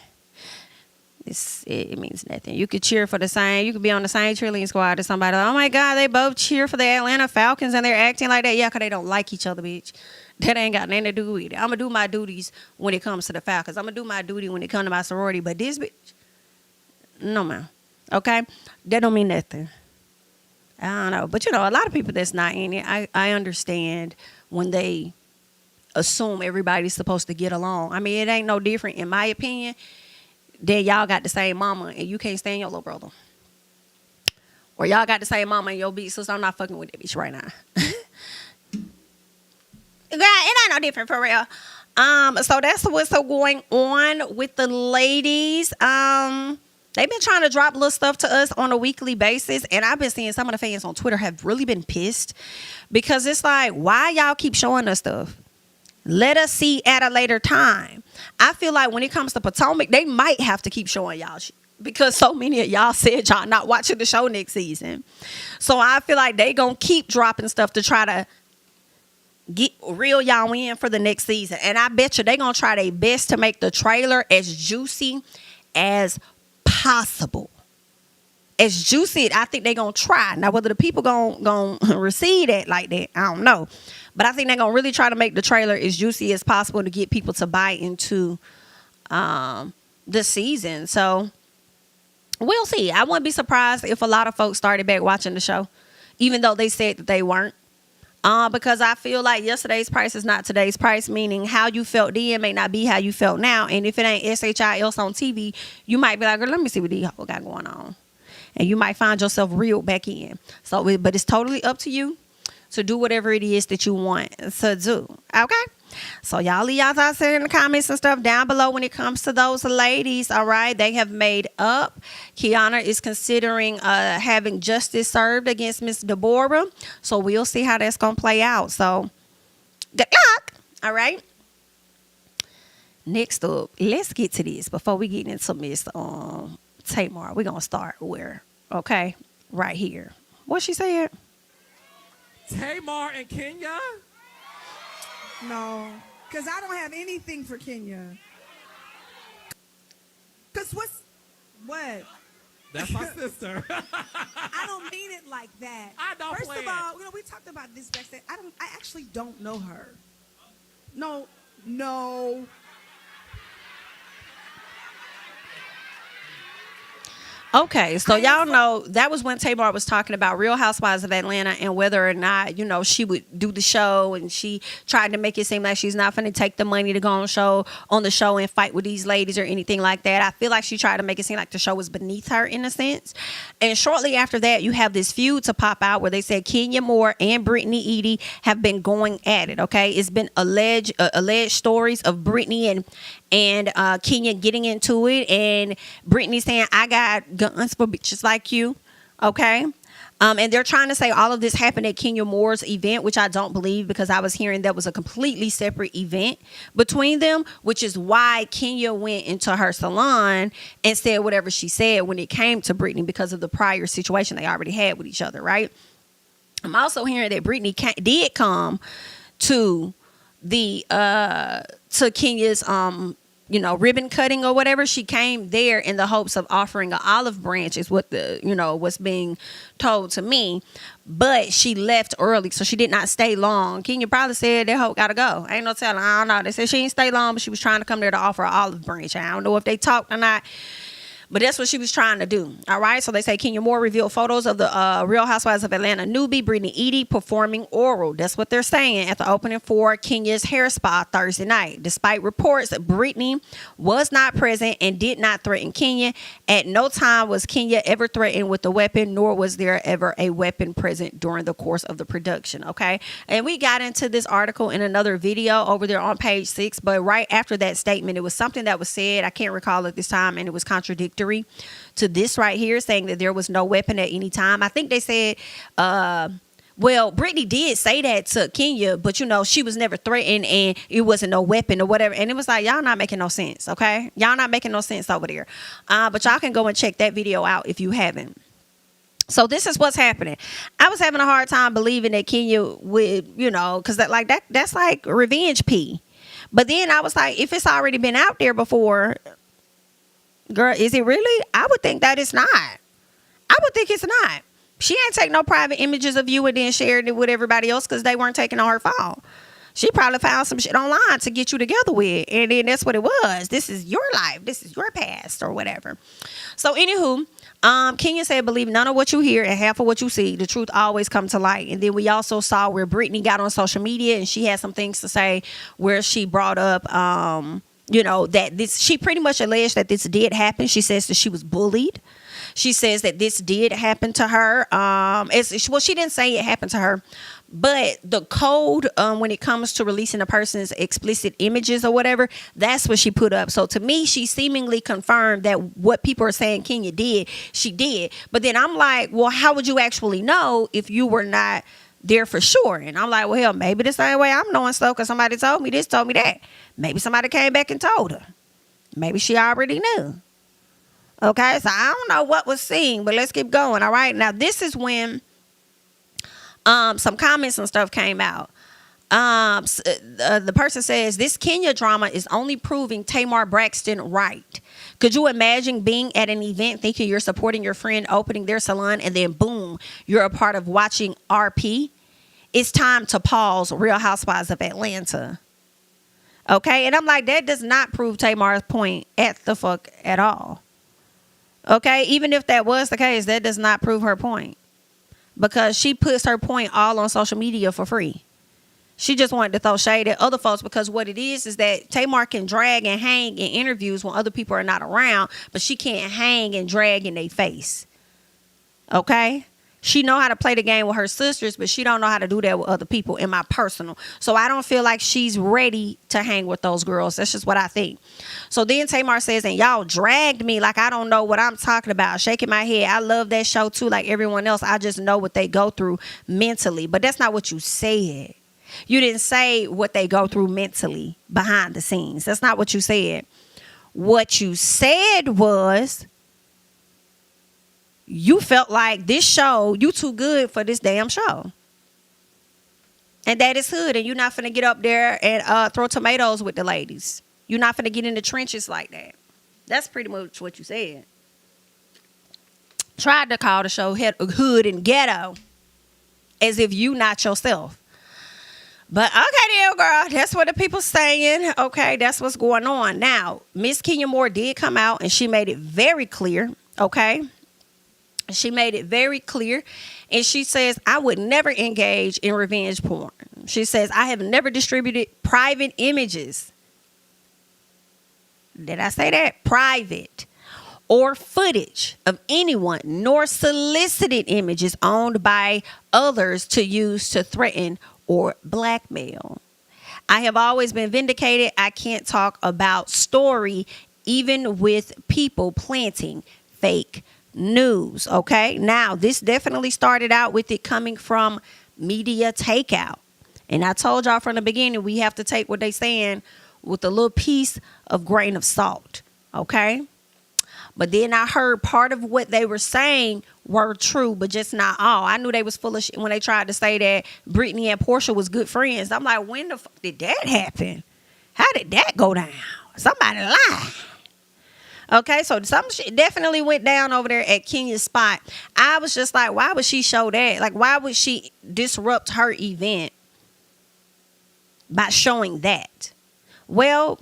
It means nothing. You could cheer for the same. You could be on the same cheerleading squad as somebody. Like, oh my God, they both cheer for the Atlanta Falcons and they're acting like that. Yeah, because they don't like each other, bitch. That ain't got nothing to do with it. I'm going to do my duties when it comes to the Falcons. I'm going to do my duty when it comes to my sorority. But this bitch, no, man. Okay? That don't mean nothing. I don't know. But, you know, a lot of people that's not in it, I understand when they assume everybody's supposed to get along. I mean, it ain't no different, in my opinion. Then y'all got the same mama and you can't stand your little brother. Or y'all got the same mama and your big sister. I'm not fucking with that bitch right now. Girl, it ain't no different for real. So that's what's going on with the ladies. They've been trying to drop little stuff to us on a weekly basis. And I've been seeing some of the fans on Twitter have really been pissed. Because it's like, why y'all keep showing us stuff? Let us see at a later time. I feel like when it comes to Potomac, they might have to keep showing y'all shit, because so many of y'all said y'all not watching the show next season. So I feel like they gonna keep dropping stuff to try to reel y'all in for the next season. And I bet you they gonna try their best to make the trailer as juicy as possible. As juicy, I think they gonna try. Now, whether the people gonna receive it like that, I don't know. But I think they're going to really try to make the trailer as juicy as possible to get people to buy into the season. So we'll see. I wouldn't be surprised if a lot of folks started back watching the show, even though they said that they weren't. Because I feel like yesterday's price is not today's price, meaning how you felt then may not be how you felt now. And if it ain't SHILs on TV, you might be like, let me see what these hoes got going on. And you might find yourself reeled back in. So, but it's totally up to you to do whatever it is that you want to do. Okay? So y'all leave y'all thoughts in the comments and stuff down below when it comes to those ladies. All right? They have made up. Kiana is considering having justice served against Miss Deborah. So we'll see how that's going to play out. So good luck. All right? Next up, let's get to this. Before we get into Miss Tamar, we're going to start where? Okay? Right here. What she said? Tamar and Kenya? No, because I don't have anything for Kenya. Because what? That's my sister. I don't mean it like that. I don't First play of all, you know, we talked about this backstage. I actually don't know her. No. Okay, so y'all know that was when Tamar was talking about Real Housewives of Atlanta and whether or not, you know, she would do the show, and she tried to make it seem like she's not going to take the money to go on the show and fight with these ladies or anything like that. I feel like she tried to make it seem like the show was beneath her in a sense. And shortly after that, you have this feud to pop out where they said Kenya Moore and Brittany Edie have been going at it. Okay, it's been alleged stories of Brittany and Kenya getting into it, and Brittany saying, I got guns for bitches like you. Okay. And they're trying to say all of this happened at Kenya Moore's event, which I don't believe, because I was hearing that was a completely separate event between them, which is why Kenya went into her salon and said whatever she said when it came to Brittany, because of the prior situation they already had with each other. Right. I'm also hearing that Brittany did come to the to Kenya's ribbon cutting or whatever. She came there in the hopes of offering an olive branch, is what what's being told to me. But she left early, so she did not stay long. Kenya probably said that hoe gotta go. Ain't no telling. I don't know. They said she didn't stay long, but she was trying to come there to offer an olive branch. I don't know if they talked or not. But that's what she was trying to do. All right. So they say Kenya Moore revealed photos of the Real Housewives of Atlanta newbie Brittany Edie performing oral. That's what they're saying at the opening for Kenya's hair spa Thursday night. Despite reports that Brittany was not present and did not threaten Kenya, at no time was Kenya ever threatened with a weapon, nor was there ever a weapon present during the course of the production. Okay. And we got into this article in another video over there on page 6. But right after that statement, it was something that was said. I can't recall at this time. And it was contradictory to this right here, saying that there was no weapon at any time. I think they said, well, Brittany did say that to Kenya, but she was never threatened and it wasn't no weapon or whatever. And it was like, y'all not making no sense. Okay. Y'all not making no sense over there. But y'all can go and check that video out if you haven't. So this is what's happening. I was having a hard time believing that Kenya would, because that's like revenge pee. But then I was like, if it's already been out there before, girl, is it really? I would think that it's not. I would think it's not. She ain't take no private images of you and then shared it with everybody else because they weren't taking on her phone. She probably found some shit online to get you together with. And then that's what it was. This is your life. This is your past or whatever. So anywho, Kenya said, believe none of what you hear and half of what you see. The truth always comes to light. And then we also saw where Brittany got on social media and she had some things to say where she brought up, that she pretty much alleged that this did happen. She says that she was bullied. She says that this did happen to her. She didn't say it happened to her, but the code when it comes to releasing a person's explicit images or whatever, that's what she put up. So to me, she seemingly confirmed that what people are saying Kenya did, she did. But then I'm like, well, how would you actually know if you were not there for sure? And I'm like, well, hell, maybe the same way I'm knowing stuff because somebody told me this, told me that. Maybe somebody came back and told her. Maybe she already knew. Okay, so I don't know what was seen, but let's keep going. All right, now this is when some comments and stuff came out. The person says, this Kenya drama is only proving Tamar Braxton right. Could you imagine being at an event thinking you're supporting your friend opening their salon and then boom, you're a part of watching RP? It's time to pause Real Housewives of Atlanta. Okay, and I'm like, that does not prove Tamar's point at all. Okay, even if that was the case, that does not prove her point. Because she puts her point all on social media for free. She just wanted to throw shade at other folks because what it is that Tamar can drag and hang in interviews when other people are not around, but she can't hang and drag in their face. Okay? She know how to play the game with her sisters, but she don't know how to do that with other people, in my personal. So I don't feel like she's ready to hang with those girls. That's just what I think. So then Tamar says, and y'all dragged me like I don't know what I'm talking about. Shaking my head. I love that show too, like everyone else. I just know what they go through mentally. But that's not what you said. You didn't say what they go through mentally behind the scenes. That's not what you said. What you said was, you felt like this show, you too good for this damn show. And that is hood. And you're not finna get up there and throw tomatoes with the ladies. You're not finna get in the trenches like that. That's pretty much what you said. Tried to call the show hood and ghetto as if you not yourself. But okay then, girl, that's what the people saying. Okay, that's what's going on. Now, Miss Kenya Moore did come out and she made it very clear, okay? She made it very clear. And she says, I would never engage in revenge porn. She says, I have never distributed private images. Did I say that? Private. Or footage of anyone, nor solicited images owned by others to use to threaten or blackmail. I have always been vindicated. I can't talk about story, even with people planting fake news. Okay, now this definitely started out with it coming from media takeout, and I told y'all from the beginning we have to take what they saying with a little piece of grain of salt. Okay, but then I heard part of what they were saying were true, but just not all. I knew they was full of shit when they tried to say that Britney and Porsha was good friends. I'm like, when the fuck did that happen? How did that go down? Somebody lie. Okay, so some shit definitely went down over there at Kenya's spot. I was just like, why would she show that? Like, why would she disrupt her event by showing that? Well,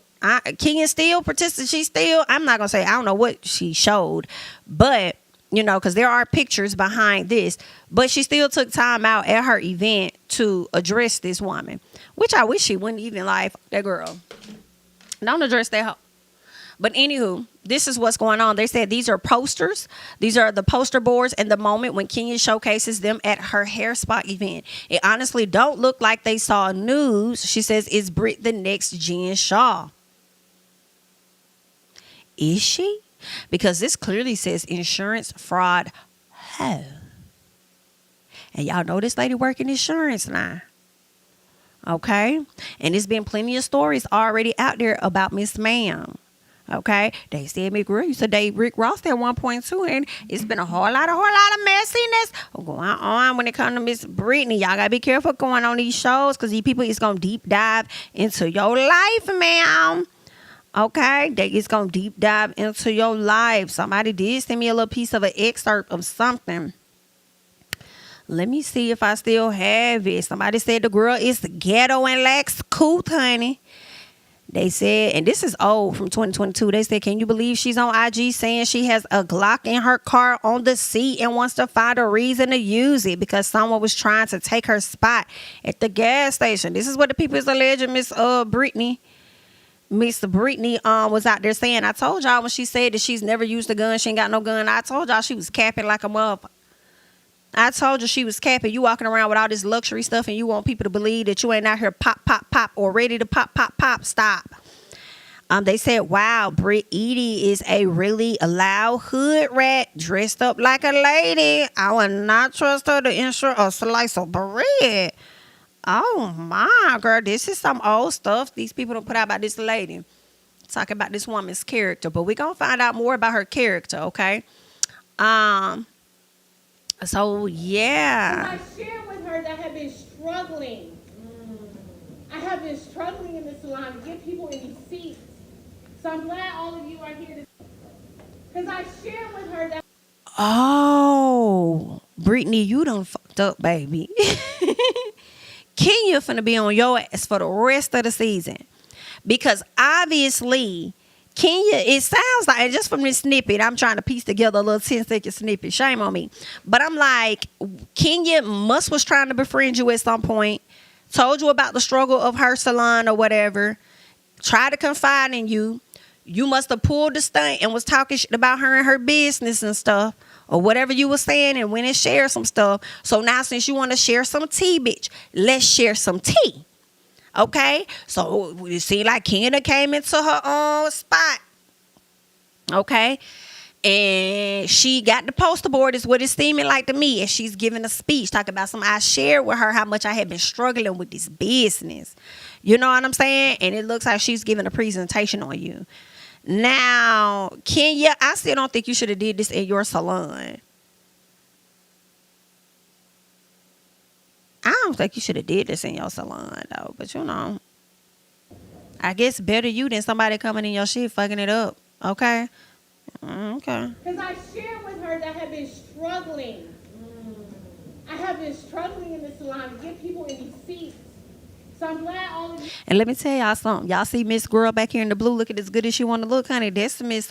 Kenya still participated. She still, I'm not gonna say I don't know what she showed, but because there are pictures behind this, but she still took time out at her event to address this woman, which I wish she wouldn't even like that girl. Don't address that hoe. But anywho, this is what's going on. They said these are posters. These are the poster boards in the moment when Kenya showcases them at her hair spa event. It honestly don't look like they saw news. She says, is Brit the next Jen Shaw? Is she? Because this clearly says insurance fraud hoe. And y'all know this lady working insurance now. Okay? And there's been plenty of stories already out there about Miss Ma'am. Okay? They said McGrew used to date Rick Ross at one point too. And it's been a whole lot of messiness going on when it comes to Miss Britney. Y'all gotta be careful going on these shows because these people is gonna deep dive into your life, ma'am. Okay, they is gonna deep dive into your life. Somebody did send me a little piece of an excerpt of something. Let me see if I still have it. Somebody said the girl is ghetto and lacks couth, honey. They said, and this is old from 2022. They said, can you believe she's on IG saying she has a Glock in her car on the seat and wants to find a reason to use it because someone was trying to take her spot at the gas station. This is what the people is alleging Miss Britney was out there saying. I told y'all when she said that she's never used a gun, she ain't got no gun. I told y'all she was capping like a motherfucker. I told you she was capping. You walking around with all this luxury stuff and you want people to believe that you ain't out here pop, pop, pop or ready to pop, pop, pop. Stop. They said, wow, Brit Edie is a really loud hood rat dressed up like a lady. I would not trust her to insure a slice of bread. Oh my girl, this is some old stuff these people don't put out about this lady. Talking about this woman's character, but we're gonna find out more about her character, okay? So yeah. I shared with her that I have been struggling. I have been struggling in the salon to get people in these seats. So I'm glad all of you are here because I shared with her that. Oh, Brittany, you done fucked up, baby. Kenya finna be on your ass for the rest of the season. Because obviously, Kenya, it sounds like, just from this snippet, I'm trying to piece together a little 10-second snippet. Shame on me. But I'm like, Kenya was trying to befriend you at some point. Told you about the struggle of her salon or whatever. Tried to confide in you. You must have pulled the stunt and was talking shit about her and her business and stuff. Or whatever you were saying and went and shared some stuff. So now since you want to share some tea, bitch, let's share some tea. Okay? So you see like Kenya came into her own spot. Okay? And she got the poster board is what it's seeming like to me. And she's giving a speech talking about I shared with her how much I had been struggling with this business. You know what I'm saying? And it looks like she's giving a presentation on you. Now, Kenya, I still don't think you should have did this in your salon. I don't think you should have did this in your salon, though. But, I guess better you than somebody coming in your shit fucking it up. Okay? Okay. Because I shared with her that I have been struggling. I have been struggling in the salon to get people in these seats. So I'm glad all of you. And let me tell y'all something. Y'all see Miss Girl back here in the blue looking as good as she want to look, honey. That's Miss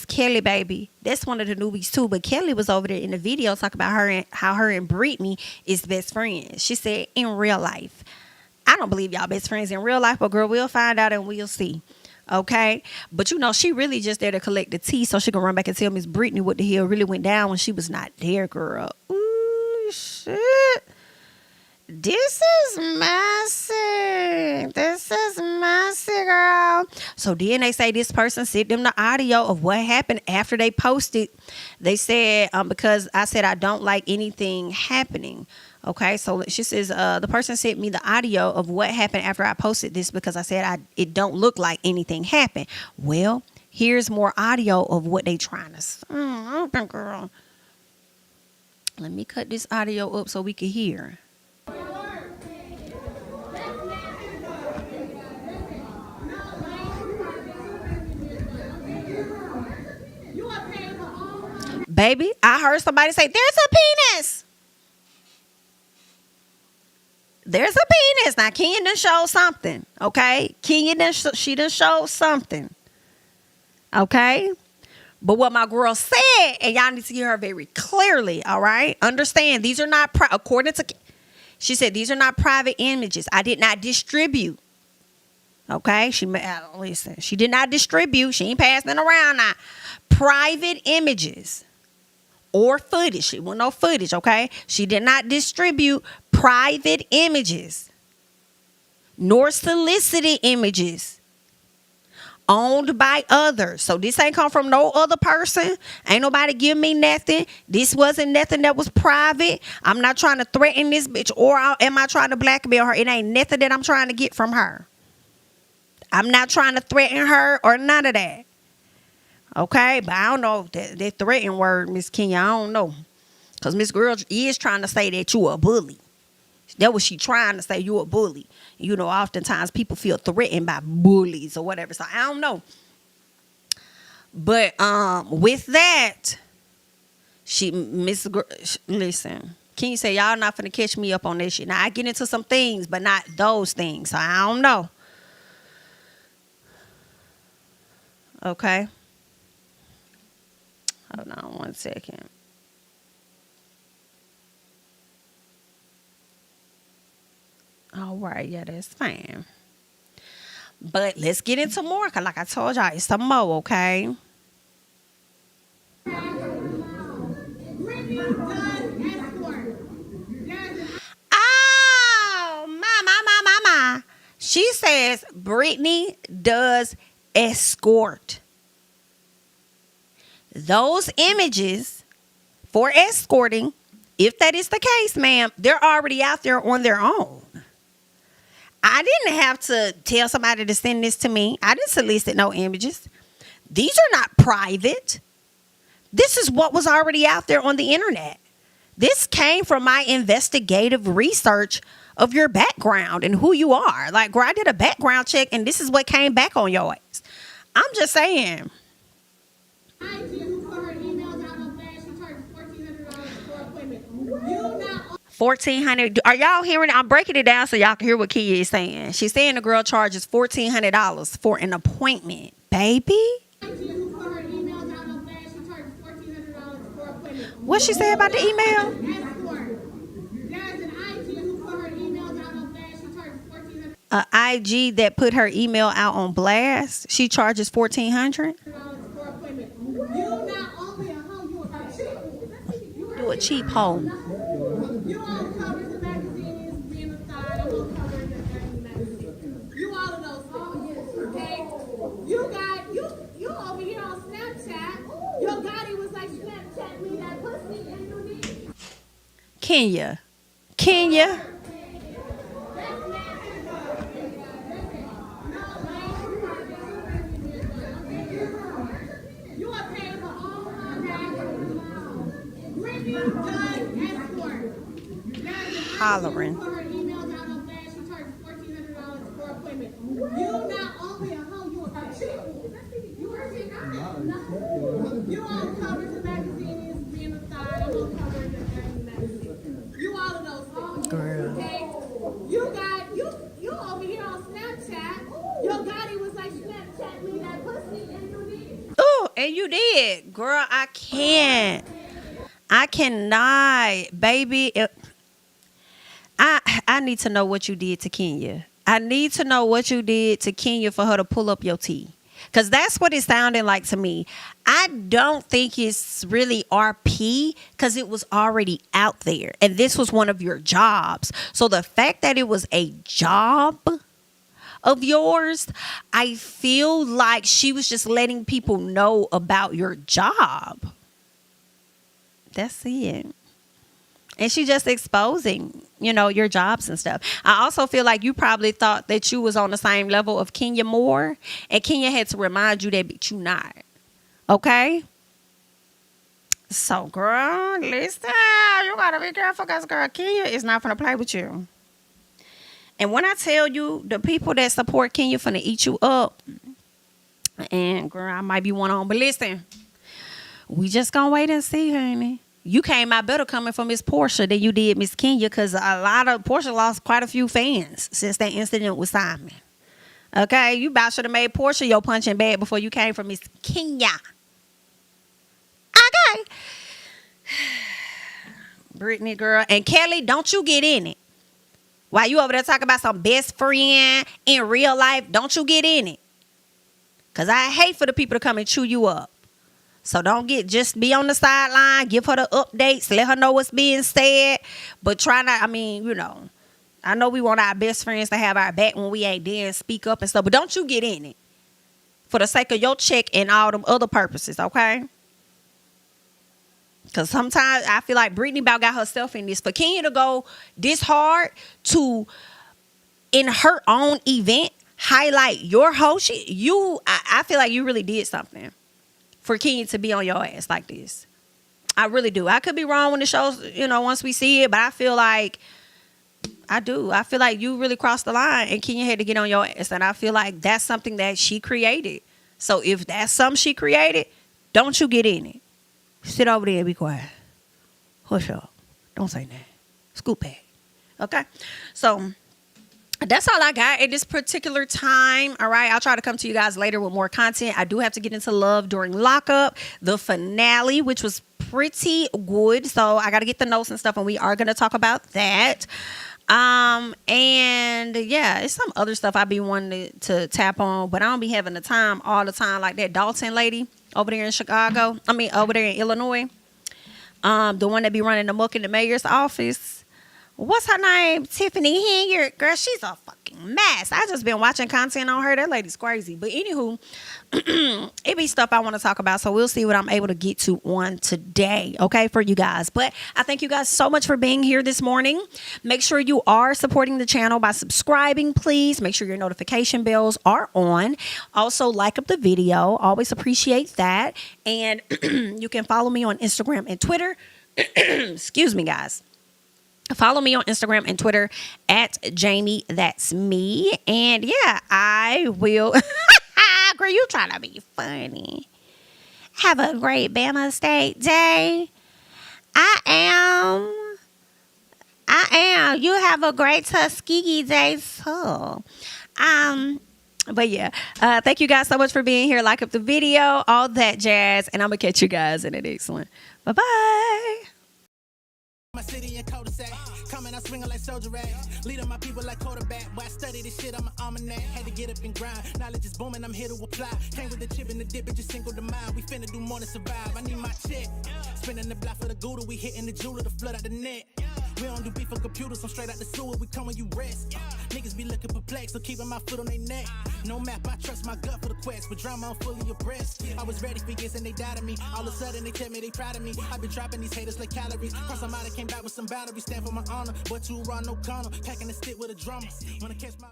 Kelly, baby. That's one of the newbies too. But Kelly was over there in the video talking about her and how her and Britney is best friends. She said in real life. I don't believe y'all best friends in real life, but girl, we'll find out and we'll see. Okay? But she really just there to collect the tea so she can run back and tell Miss Britney what the hell really went down when she was not there, girl. Ooh, shit. This is messy. Girl. So then they say this person sent them the audio of what happened after they posted. They said, because I said I don't like anything happening. Okay, so she says, the person sent me the audio of what happened after I posted this because I said it don't look like anything happened. Well, here's more audio of what they trying to say. Open, girl. Let me cut this audio up so we can hear. Baby, I heard somebody say, there's a penis. There's a penis. Now, Kenya done showed something, okay? She done showed something, okay? But what my girl said, and y'all need to hear her very clearly, all right? Understand, these are not, according to, she said, these are not private images. I did not distribute, okay? Listen, she did not distribute. She ain't passing it around now. Private images or footage. She want no footage, okay? She did not distribute private images nor solicited images owned by others. So this ain't come from no other person. Ain't nobody give me nothing. This wasn't nothing that was private. I'm not trying to threaten this bitch, or am I trying to blackmail her? It ain't nothing that I'm trying to get from her. I'm not trying to threaten her or none of that. Okay, but I don't know that threatening word, Miss Kenya. I don't know, cause Miss Girl is trying to say that you a bully. That was she trying to say, you a bully. You know, oftentimes people feel threatened by bullies or whatever. So I don't know. But with that, listen. Kenya say y'all not finna catch me up on this shit. Now I get into some things, but not those things. So I don't know. Okay. Hold on 1 second. All right, yeah, that's fine. But let's get into more, because like I told y'all, it's some more, okay? Oh, my. She says Britney does escort. Those images for escorting, if that is the case, ma'am, they're already out there on their own. I didn't have to tell somebody to send this to me. I didn't solicit no images. These are not private. This is what was already out there on the internet. This came from my investigative research of your background and who you are. Like, girl, I did a background check and this is what came back on your ass. I'm just saying. $1,400. Are y'all hearing it? I'm breaking it down so y'all can hear what Kenya is saying. She's saying the girl charges $1,400 for an appointment. Baby? What she say about the email? IG that put her email out on blast. She charges $1,400. You a cheap hoe. You all cover the magazines, being a star. I'm gonna cover the magazine. You all of those things, okay? You over here on Snapchat. Your Gotti was like, Snapchat me that pussy and you need. Kenya. You are paying for all of that. Britney does escort. Hollering. For her emails out on flash, she charges $1,400 for an appointment. You not only a hoe, you a cheat. You are cheating. You all cover the magazines, being a star. I'm gonna cover the magazine. You all of those things. Girl. Okay? You over here on Snapchat. Your Gotti was like, Snapchat me that pussy and you did. Oh, and you did. Girl, I cannot. Baby. I need to know what you did to Kenya. I need to know what you did to Kenya for her to pull up your tea. Because that's what it's sounding like to me. I don't think it's really RP because it was already out there. And this was one of your jobs. So the fact that it was a job of yours, I feel like she was just letting people know about your job. That's it. And she just exposing, your jobs and stuff. I also feel like you probably thought that you was on the same level of Kenya Moore. And Kenya had to remind you that you not. Okay? So, girl, listen. You got to be careful because, girl, Kenya is not going to play with you. And when I tell you, the people that support Kenya finna eat you up. And, girl, I might be one on. But listen, we just going to wait and see, honey. you came out better coming from Miss Porsha than you did Miss Kenya, because Porsha lost quite a few fans since that incident with Simon. Okay, you about should have made Porsha your punching bag before you came from Miss Kenya. Okay. Britney, girl. And Kelly, don't you get in it. While you over there talking about some best friend in real life, don't you get in it. Because I hate for the people to come and chew you up. So just be on the sideline, give her the updates, let her know what's being said. But try not, I know we want our best friends to have our back when we ain't there and speak up and stuff. But don't you get in it. For the sake of your check and all them other purposes, okay? Because sometimes I feel like Britney about got herself in this. For Kenya to go this hard to, in her own event, highlight your whole shit, I feel like you really did something for Kenya to be on your ass like this. I really do. I could be wrong when the shows, once we see it, but I feel like I do. I feel like you really crossed the line and Kenya had to get on your ass. And I feel like that's something that she created. So if that's something she created, don't you get in it. Sit over there and be quiet. Hush up. Don't say that. Scoop back. Okay? So that's all I got at this particular time. All right. I'll try to come to you guys later with more content. I do have to get into Love During Lockup, the finale, which was pretty good. So I got to get the notes and stuff, and we are going to talk about that. And yeah, it's some other stuff I be wanting to tap on, but I don't be having the time all the time, like that Dalton lady over there in Chicago. Over there in Illinois. The one that be running the muck in the mayor's office. What's her name? Tiffany Henyard. Girl, she's a fucking mess. I just been watching content on her. That lady's crazy. But anywho, it be stuff I want to talk about. So we'll see what I'm able to get to on today. Okay, for you guys. But I thank you guys so much for being here this morning. Make sure you are supporting the channel by subscribing, please. Make sure your notification bells are on. Also, like up the video. Always appreciate that. And you can follow me on Instagram and Twitter. Excuse me, guys. Follow me on Instagram and Twitter at JamiThatsMe. And yeah, I will. Girl, you trying to be funny. Have a great Bama State day. I am. You have a great Tuskegee day too. But yeah, thank you guys so much for being here. Like up the video, all that jazz. And I'm going to catch you guys in the next one. Bye-bye. My city and cul-de-sac, coming, I swinging like soldier rags, leading my people like quarterback. Why I study this shit, I'm an almanac. Had to get up and grind, knowledge is booming, I'm here to apply. Came with the chip and the dip, it just single the mind. We finna do more than survive, I need my check. Spinning the block for the Gouda, we hitting the jeweler to flood out the net. We don't do beef on computers, I'm straight out the sewer, we come when you rest. Niggas be looking perplexed, so keeping my foot on their neck. No map, I trust my gut for the quest, but drama, I'm fully abreast. I was ready for years and they died of me. All of a sudden they tell me they proud of me. I've been dropping these haters like calories. Cross them out, I came back with some boundaries, stand for my honor. But you run no corner, packing the stick with a drummer. Wanna catch my